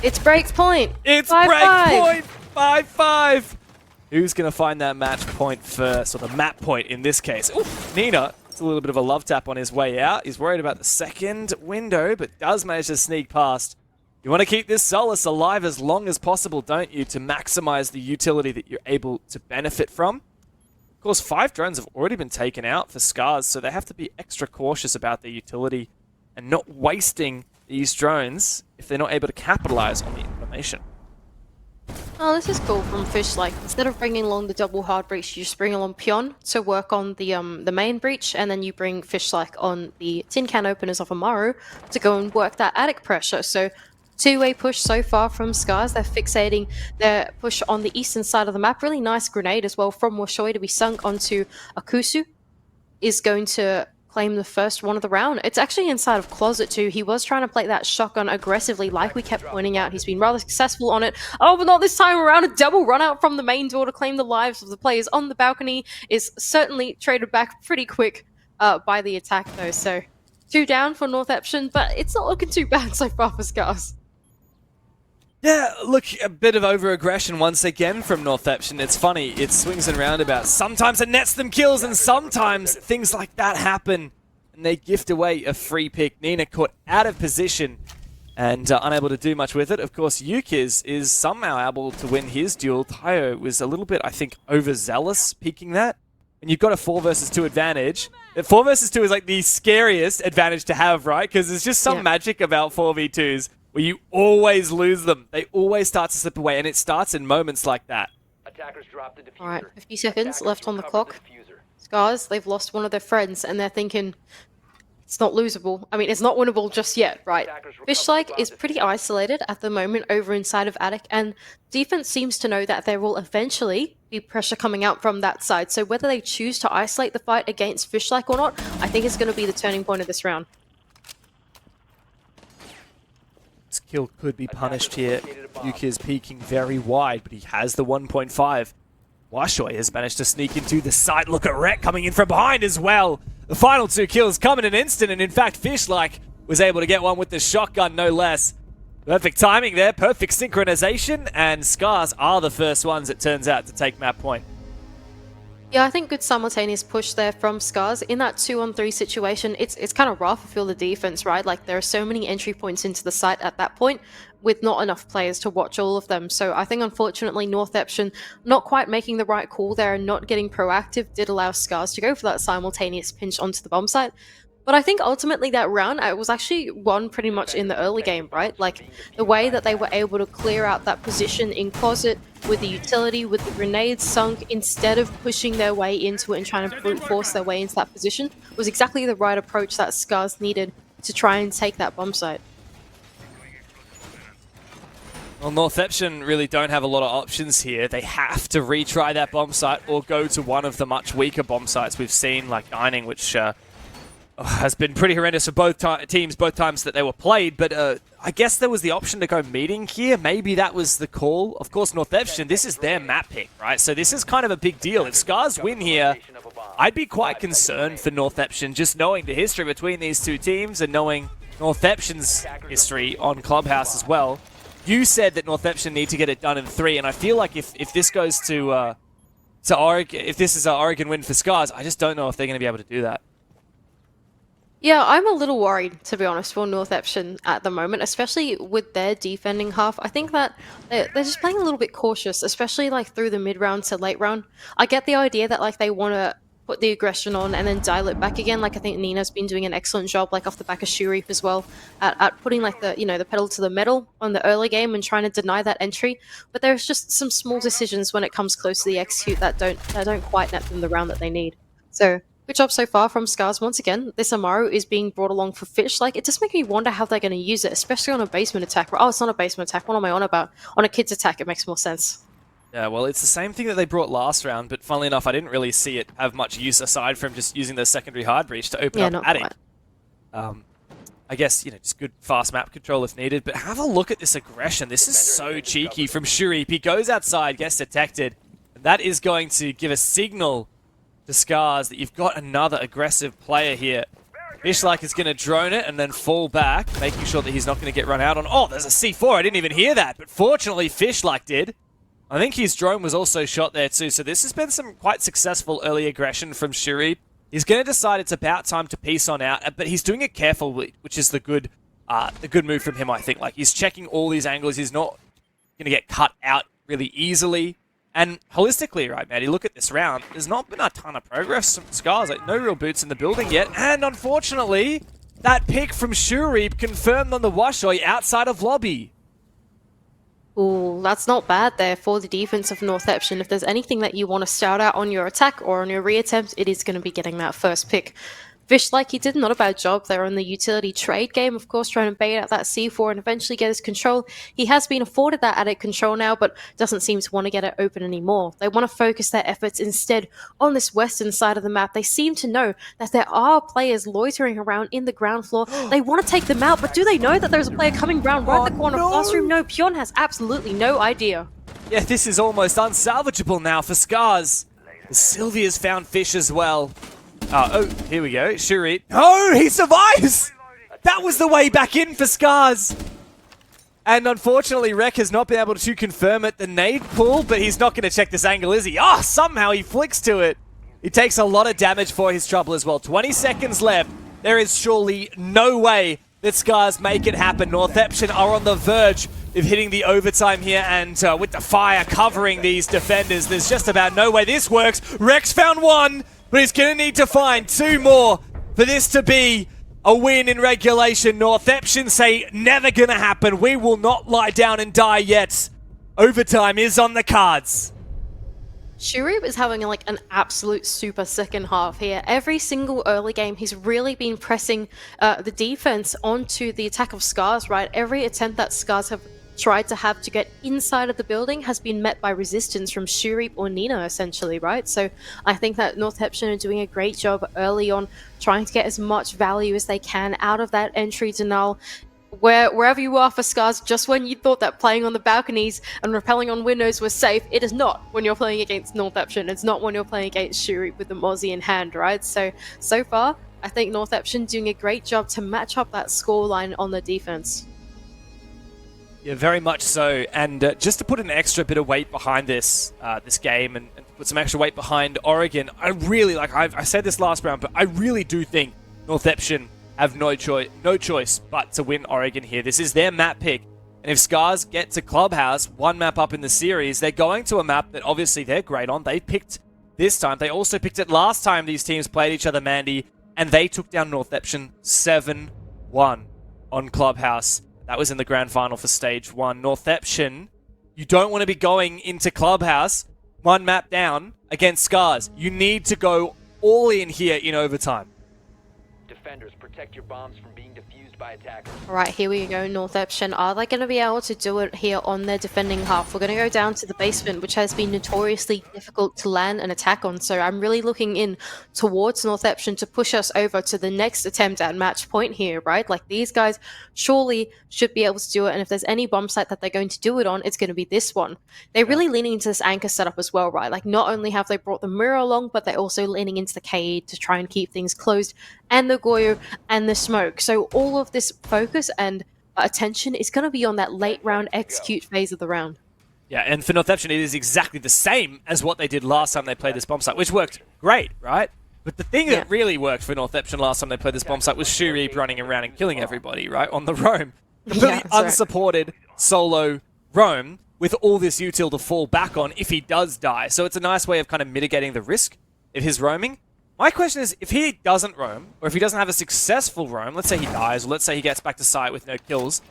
It's break point. It's break point. 5-5. Who's going to find that match point first, or the map point in this case? Ooh, Nina, it's a little bit of a love tap on his way out. He's worried about the second window, but does manage to sneak past. You want to keep this Solace alive as long as possible, don't you, to maximize the utility that you're able to benefit from? Of course, 5 drones have already been taken out for Scarz, so they have to be extra cautious about their utility and not wasting these drones if they're not able to capitalize on the information. Oh, this is cool from Fish. Like, instead of bringing along the double hard breach, you just bring along Pion to work on the main breach, and then you bring Fish like on the tin can openers of Amaru to go and work that attic pressure. So, two-way push so far from Scarz. They're fixating their push on the eastern side of the map. Really nice grenade as well from Washoy to be sunk onto Akusu. Is going to claim the first one of the round. It's actually inside of Closet too. He was trying to play that shotgun aggressively, like we kept pointing out. He's been rather successful on it. Oh, but not this time around. A double run out from the main door to claim the lives of the players on the balcony is certainly traded back pretty quick by the attack though. So 2 down for Northeption, but it's not looking too bad so far for Scarz. Yeah, look, a bit of over-aggression once again from Northeption. It's funny, it swings and roundabouts. Sometimes it nets them kills, and sometimes things like that happen, and they gift away a free pick. Nina caught out of position and unable to do much with it. Of course, Yukiz is somehow able to win his duel. Tayo was a little bit, I think, overzealous peeking that. And you've got a 4 versus 2 advantage. 4 versus 2 is like the scariest advantage to have, right? Because there's just some magic about 4v2s. Where you always lose them. They always start to slip away, and it starts in moments like that. Alright, 50 seconds left on the clock. Scarz, they've lost one of their friends, and they're thinking, it's not losable. I mean, it's not winnable just yet, right? Fishlike is pretty isolated at the moment over inside of Attic, and defense seems to know that there will eventually be pressure coming out from that side. So whether they choose to isolate the fight against Fishlike or not, I think is going to be the turning point of this round. This kill could be punished here. Yuki is peeking very wide, but he has the 1.5. Washoy has managed to sneak into the side. Look at Rhett coming in from behind as well. The final 2 kills come in an instant, and in fact, Fishlike was able to get one with the shotgun, no less. Perfect timing there, perfect synchronization, and Scarz are the first ones, it turns out, to take map point. Yeah, I think good simultaneous push there from Scarz. In that 2-on-3 situation, it's kind of rough for the defense, right? Like, there are so many entry points into the site at that point with not enough players to watch all of them. So I think, unfortunately, Northeption not quite making the right call there and not getting proactive did allow Scarz to go for that simultaneous pinch onto the bomb site. But I think ultimately that round, it was actually won pretty much in the early game, right? Like, the way that they were able to clear out that position in Closet with the utility, with the grenades sunk, instead of pushing their way into it and trying to brute force their way into that position, was exactly the right approach that Scarz needed to try and take that bomb site. Well, Northeption really don't have a lot of options here. They have to retry that bomb site or go to one of the much weaker bomb sites we've seen, like Dining, which has been pretty horrendous for both teams, both times that they were played, but I guess there was the option to go meeting here. Maybe that was the call. Of course, Northeption, this is their map pick, right? So this is kind of a big deal. If Scarz win here, I'd be quite concerned for Northeption, just knowing the history between these two teams and knowing Northeption's history on Clubhouse as well. You said that Northeption need to get it done in 3, and I feel like if this goes to Oregon, if this is an Oregon win for Scarz, I just don't know if they're going to be able to do that. Yeah, I'm a little worried, to be honest, for Northeption at the moment, especially with their defending half. I think that they're just playing a little bit cautious, especially like through the mid-round to late round. I get the idea that like they want to put the aggression on and then dial it back again. Like, I think Nina's been doing an excellent job, like off the back of Shurif as well, at putting like the, you know, the pedal to the metal on the early game and trying to deny that entry. But there's just some small decisions when it comes close to the execute that don't quite net them the round that they need. So good job so far from Scarz. Once again, this Amaru is being brought along for Fish. Like, it just makes me wonder how they're going to use it, especially on a basement attack. Oh, it's not a basement attack. What am I on about? On a kid's attack, it makes more sense. Yeah, well, it's the same thing that they brought last round, but funnily enough, I didn't really see it have much use aside from just using the secondary hard breach to open up Attic. I guess, you know, just good fast map control if needed, but have a look at this aggression. This is so cheeky from Shurip. He goes outside, gets detected, and that is going to give a signal to Scarz that you've got another aggressive player here. Fishlike is going to drone it and then fall back, making sure that he's not going to get run out on. Oh, there's a C4. I didn't even hear that, but fortunately Fishlike did. I think his drone was also shot there too, so this has been some quite successful early aggression from Shuri. He's going to decide it's about time to peace on out, but he's doing it carefully, which is the good move from him, I think. Like, he's checking all these angles. He's not going to get cut out really easily. And holistically, right, Maddie, look at this round. There's not been a ton of progress from Scarz. Like, no real boots in the building yet. And unfortunately, that pick from Shuri confirmed on the Washoy outside of lobby. Ooh, that's not bad there for the defense of Northeption. If there's anything that you want to start out on your attack or on your re-attempt, it is going to be getting that first pick. Fishlike, he did not a bad job there on the utility trade game, of course, trying to bait out that C4 and eventually get his control. He has been afforded that addict control now, but doesn't seem to want to get it open anymore. They want to focus their efforts instead on this western side of the map. They seem to know that there are players loitering around in the ground floor. They want to take them out, but do they know that there's a player coming round right in the corner of classroom? No, Pyon has absolutely no idea. Yeah, this is almost unsalvageable now for Scarz. Sylvia's found Fish as well. Oh, here we go. Shuri. Oh, he survives! That was the way back in for Scarz. And unfortunately, Rek has not been able to confirm it. The nade pull, but he's not going to check this angle, is he? Oh, somehow he flicks to it. He takes a lot of damage for his trouble as well. 20 seconds left. There is surely no way that Scarz make it happen. Northeption are on the verge of hitting the overtime here, and with the fire covering these defenders, there's just about no way this works. Rek's found one, but he's going to need to find two more for this to be a win in regulation. Northeption say never going to happen. We will not lie down and die yet. Overtime is on the cards. Shuri is having like an absolute super second half here. Every single early game, he's really been pressing the defense onto the attack of Scarz, right? Every attempt that Scarz have tried to get inside of the building has been met by resistance from Shuri or Nina, essentially, right? So I think that Northeption are doing a great job early on trying to get as much value as they can out of that entry denial. Wherever you are for Scarz, just when you thought that playing on the balconies and rappelling on windows was safe, it is not when you're playing against Northeption. It's not when you're playing against Shuri with the Mozzie in hand, right? So far, I think Northeption doing a great job to match up that scoreline on the defense. Yeah, very much so. And just to put an extra bit of weight behind this game and put some extra weight behind Oregon, I really, like I said this last round, but I really do think Northeption have no choice but to win Oregon here. This is their map pick. And if Scarz get to Clubhouse, one map up in the series, they're going to a map that obviously they're great on. They picked this time. They also picked it last time these teams played each other, Mandy, and they took down Northeption 7-1 on Clubhouse. That was in the grand final for stage 1. Northeption, you don't want to be going into Clubhouse one map down against Scarz. You need to go all in here in overtime. Defenders, protect your bombs from being defused by attackers. Alright, here we go, Northeption. Are they going to be able to do it here on their defending half? We're going to go down to the basement, which has been notoriously difficult to land an attack on. So I'm really looking in towards Northeption to push us over to the next attempt at match point here, right? Like, these guys surely should be able to do it. And if there's any bomb site that they're going to do it on, it's going to be this one. They're really leaning into this anchor setup as well, right? Like, not only have they brought the mirror along, but they're also leaning into the Cade to try and keep things closed, and the Goyo and the smoke. So all of this focus and attention is going to be on that late round execute phase of the round. Yeah, and for Northeption, it is exactly the same as what they did last time they played this bomb site, which worked great, right? But the thing that really worked for Northeption last time they played this bomb site was Shuri running around and killing everybody, right, on the roam. Completely unsupported solo roam with all this util to fall back on if he does die. So it's a nice way of kind of mitigating the risk of his roaming. My question is, if he doesn't roam, or if he doesn't have a successful roam, let's say he dies, or let's say he gets back to site with no kills,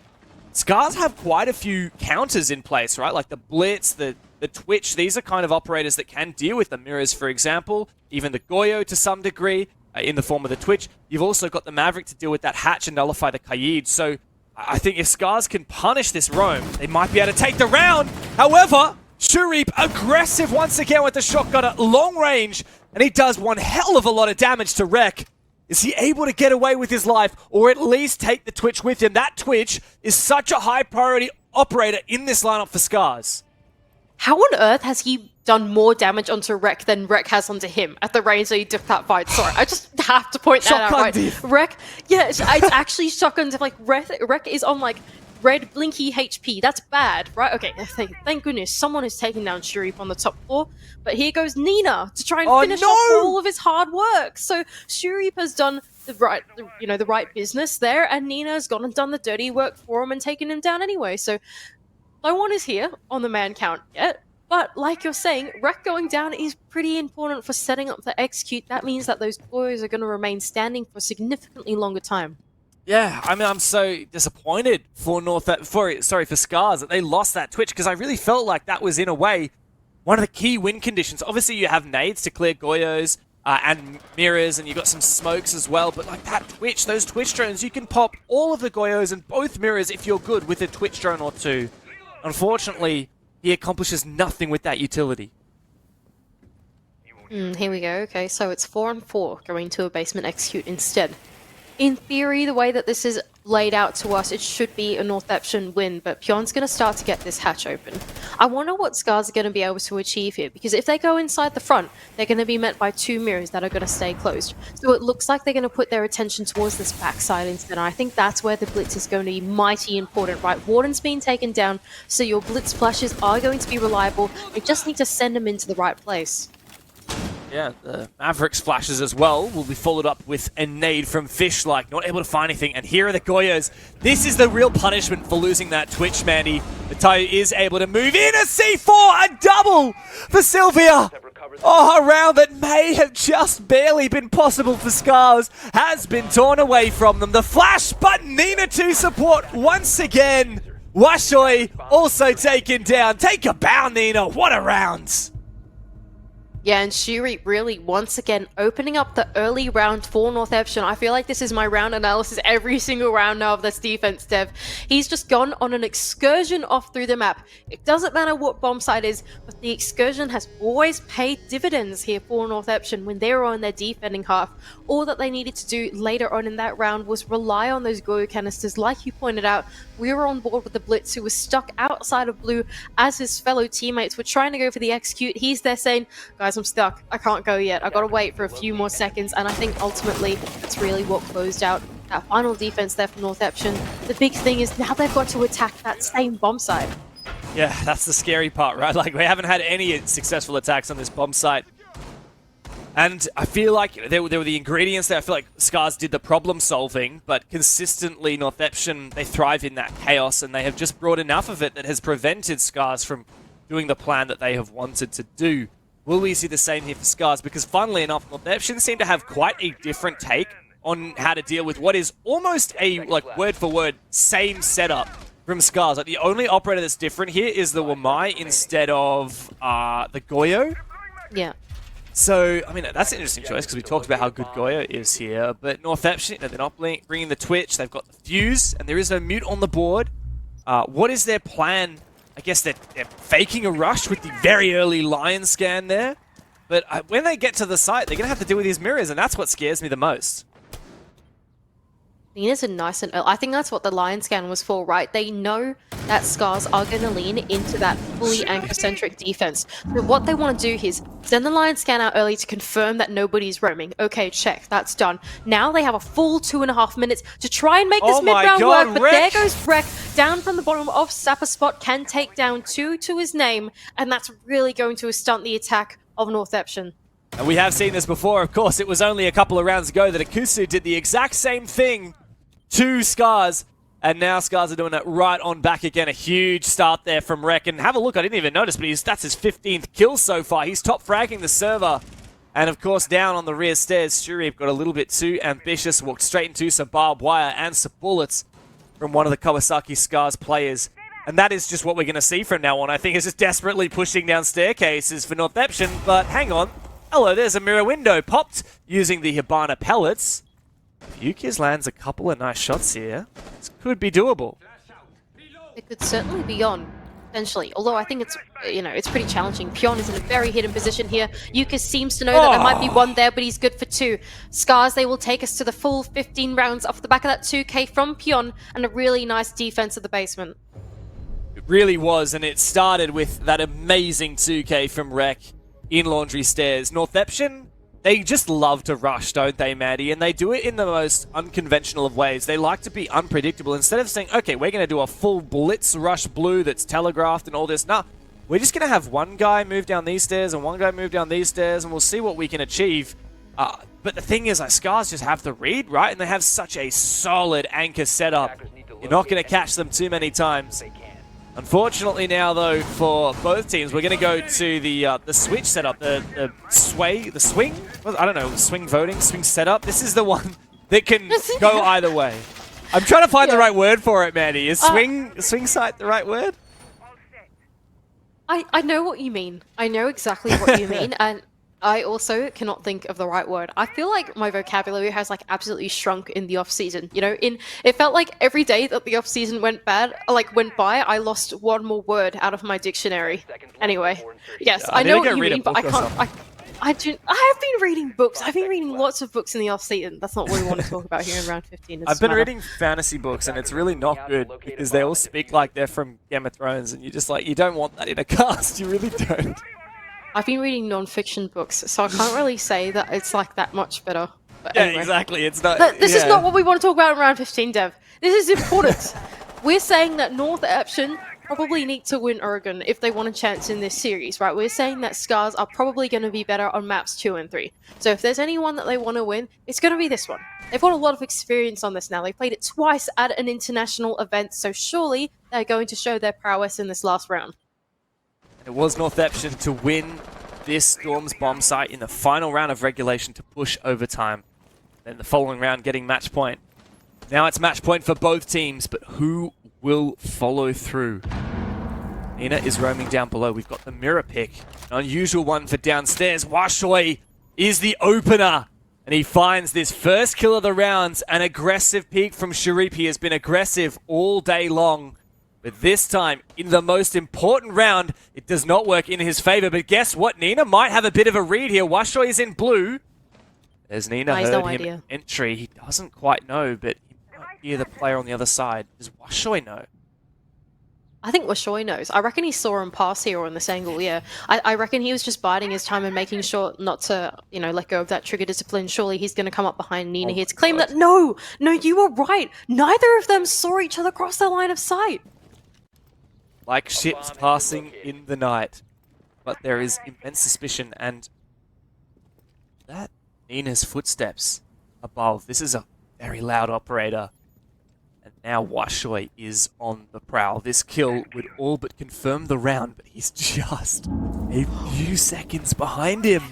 Scarz have quite a few counters in place, right? Like the Blitz, the Twitch, these are kind of operators that can deal with the mirrors, for example, even the Goyo to some degree, in the form of the Twitch. You've also got the Maverick to deal with that Hatch and nullify the Kaid. So I think if Scarz can punish this roam, they might be able to take the round. However, Shurip aggressive once again with the shotgun at long range, and he does one hell of a lot of damage to Rek. Is he able to get away with his life, or at least take the Twitch with him? That Twitch is such a high priority operator in this lineup for Scarz. How on earth has he done more damage onto Rek than Rek has onto him at the range that he took that fight. Sorry, I just have to point that out, right? Rek, yeah, it's actually shotgun diff. Like, Rek is on, like, red blinky HP. That's bad, right? Okay, thank goodness someone is taking down Shurip on the top floor. But here goes Nina to try and finish off all of his hard work. So Shurip has done the right business there, and Nina has gone and done the dirty work for him and taken him down anyway. So no one is here on the man count yet. But like you're saying, Rek going down is pretty important for setting up the execute. That means that those boys are going to remain standing for a significantly longer time. Yeah, I mean, I'm so disappointed for Scarz that they lost that Twitch, because I really felt like that was, in a way, one of the key win conditions. Obviously, you have nades to clear Goyos and mirrors, and you've got some smokes as well, but like that Twitch, those Twitch drones, you can pop all of the Goyos and both mirrors if you're good with a Twitch drone or two. Unfortunately, he accomplishes nothing with that utility. Here we go. Okay, so it's 4-on-4 going to a basement execute instead. In theory, the way that this is laid out to us, it should be a Northeption win, but Pion's going to start to get this hatch open. I wonder what Scarz are going to be able to achieve here, because if they go inside the front, they're going to be met by 2 mirrors that are going to stay closed. So it looks like they're going to put their attention towards this backside instead, and I think that's where the blitz is going to be mighty important, right? Warden's been taken down, so your blitz flashes are going to be reliable. You just need to send them into the right place. Yeah, the Mavericks flashes as well will be followed up with a nade from Fishlike, not able to find anything. And here are the Goyos. This is the real punishment for losing that Twitch, Mandy. The Tayu is able to move in a C4, a double for Sylvia. Oh, a round that may have just barely been possible for Scarz has been torn away from them. The flash, but Nina to support once again. Washoy also taken down. Take a bow, Nina. What a round. Yeah, and Shuri really, once again, opening up the early round for Northeption. I feel like this is my round analysis every single round now of this defense, Dev. He's just gone on an excursion off through the map. It doesn't matter what bomb site is, but the excursion has always paid dividends here for Northeption when they were on their defending half. All that they needed to do later on in that round was rely on those Goyo canisters. Like you pointed out, we were on board with the Blitz, who was stuck outside of blue as his fellow teammates were trying to go for the execute. He's there saying, guys, I'm stuck. I can't go yet. I gotta wait for a few more seconds. And I think ultimately that's really what closed out that final defense there for Northeption. The big thing is now they've got to attack that same bomb site. Yeah, that's the scary part, right? Like, we haven't had any successful attacks on this bomb site. And I feel like there were the ingredients there. I feel like Scarz did the problem solving, but consistently Northeption, they thrive in that chaos, and they have just brought enough of it that has prevented Scarz from doing the plan that they have wanted to do. Will we see the same here for Scarz? Because funnily enough, Northeption seem to have quite a different take on how to deal with what is almost a, like, word-for-word same setup from Scarz. Like, the only operator that's different here is the Wamai instead of the Goyo. Yeah. So, I mean, that's an interesting choice because we talked about how good Goyo is here, but Northeption, they're not bringing the Twitch, they've got the Fuse, and there is no mute on the board. What is their plan? I guess they're faking a rush with the very early Lion scan there, but when they get to the site, they're going to have to deal with these mirrors, and that's what scares me the most. Nina's a nice and I think that's what the Lion scan was for, right? They know that Scarz are going to lean into that fully anchor-centric defense. But what they want to do is send the Lion scan out early to confirm that nobody's roaming. Okay, check. That's done. Now they have a full 2.5 minutes to try and make this mid-round work. But there goes Rek down from the bottom of Sapper Spot. Can take down 2 to his name. And that's really going to stunt the attack of Northeption. And we have seen this before, of course. It was only a couple of rounds ago that Akusu did the exact same thing to Scarz, and now Scarz are doing it right on back again. A huge start there from Rek, and have a look, I didn't even notice, but that's his 15th kill so far. He's top fragging the server, and of course down on the rear stairs, Shurip got a little bit too ambitious, walked straight into some barbed wire and some bullets from one of the Kawasaki Scarz players. And that is just what we're going to see from now on. I think it's just desperately pushing down staircases for Northeption, but hang on. Hello, there's a mirror window popped using the Hibana pellets. Yukiz lands a couple of nice shots here. This could be doable. It could certainly be on, potentially. Although I think it's, it's pretty challenging. Pion is in a very hidden position here. Yukiz seems to know that there might be one there, but he's good for 2. Scarz, they will take us to the full 15 rounds off the back of that 2K from Pion, and a really nice defense of the basement. It really was, and it started with that amazing 2K from Rec in Laundry Stairs. Northeption, they just love to rush, don't they, Maddie? And they do it in the most unconventional of ways. They like to be unpredictable. Instead of saying, okay, we're going to do a full blitz rush blue that's telegraphed and all this, nah, we're just going to have one guy move down these stairs and one guy move down these stairs, and we'll see what we can achieve. But the thing is, Scarz just have the read, right? And they have such a solid anchor setup. You're not going to catch them too many times. Unfortunately now, though, for both teams, we're going to go to the switch setup, the swing? I don't know, swing voting, swing setup. This is the one that can go either way. I'm trying to find the right word for it, Mandy. Is swing site the right word? I know what you mean. I know exactly what you mean, and I also cannot think of the right word. I feel like my vocabulary has like absolutely shrunk in the off season. You know, it felt like every day that the off season went by, I lost one more word out of my dictionary. Anyway, yes, I know what you mean, but I can't. I have been reading books. I've been reading lots of books in the off season. That's not what we want to talk about here in round 15. I've been reading fantasy books, and it's really not good because they all speak like they're from Game of Thrones, and you just like, you don't want that in a cast. You really don't. I've been reading non-fiction books, so I can't really say that it's like that much better. But yeah, anyway. exactly. It's not. This is not what we want to talk about in round 15, Dev. This is important. We're saying that Northeption probably need to win Oregon if they want a chance in this series, right? We're saying that Scarz are probably going to be better on maps 2 and 3. So if there's anyone that they want to win, it's going to be this one. They've got a lot of experience on this now. They played it twice at an international event, so surely they're going to show their prowess in this last round. It was Northeption to win this Storm's bomb site in the final round of regulation to push overtime. Then the following round getting match point. Now it's match point for both teams, but who will follow through? Nina is roaming down below. We've got the mirror pick. An unusual one for downstairs. Washoy is the opener. And he finds this first kill of the rounds. An aggressive peek from Sharif. He has been aggressive all day long. But this time, in the most important round, it does not work in his favor. But guess what? Nina might have a bit of a read here. Washoy is in blue. There's Nina heard him entry. He doesn't quite know, but he might hear the player on the other side. Does Washoy know? I think Washoy knows. I reckon he saw him pass here on this angle, yeah. I reckon he was just biding his time and making sure not to, you know, let go of that trigger discipline. Surely he's going to come up behind Nina here to claim that, no, you were right. Neither of them saw each other cross their line of sight. Like ships passing in the night. But there is immense suspicion, and that Nina's footsteps above. This is a very loud operator. And now Washoy is on the prowl. This kill would all but confirm the round, but he's just a few seconds behind him.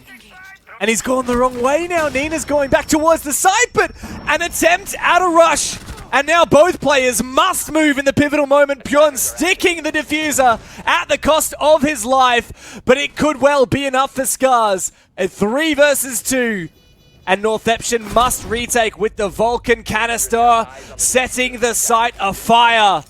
And he's gone the wrong way now. Nina's going back towards the side, but an attempt at a rush. And now both players must move in the pivotal moment. Bjorn sticking the diffuser at the cost of his life. But it could well be enough for Scarz. A 3 versus 2. And Northeption must retake with the Vulcan canister, setting the site afire.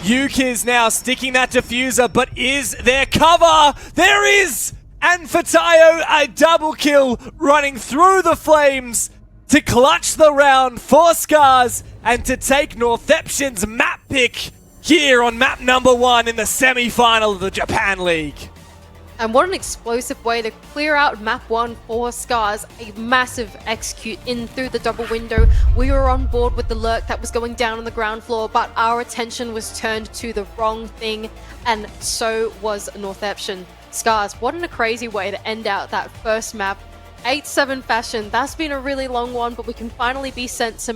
Yuke is now sticking that diffuser, but is there cover? There is! And for Tayo, a double kill running through the flames to clutch the round for Scarz and to take Northeption's map pick here on map number 1 in the semi-final of the Japan League. And what an explosive way to clear out map 1 for Scarz. A massive execute in through the double window. We were on board with the lurk that was going down on the ground floor, but our attention was turned to the wrong thing, and so was Northeption. Scarz, what a crazy way to end out that first map. 8-7 fashion. That's been a really long one, but we can finally be sent to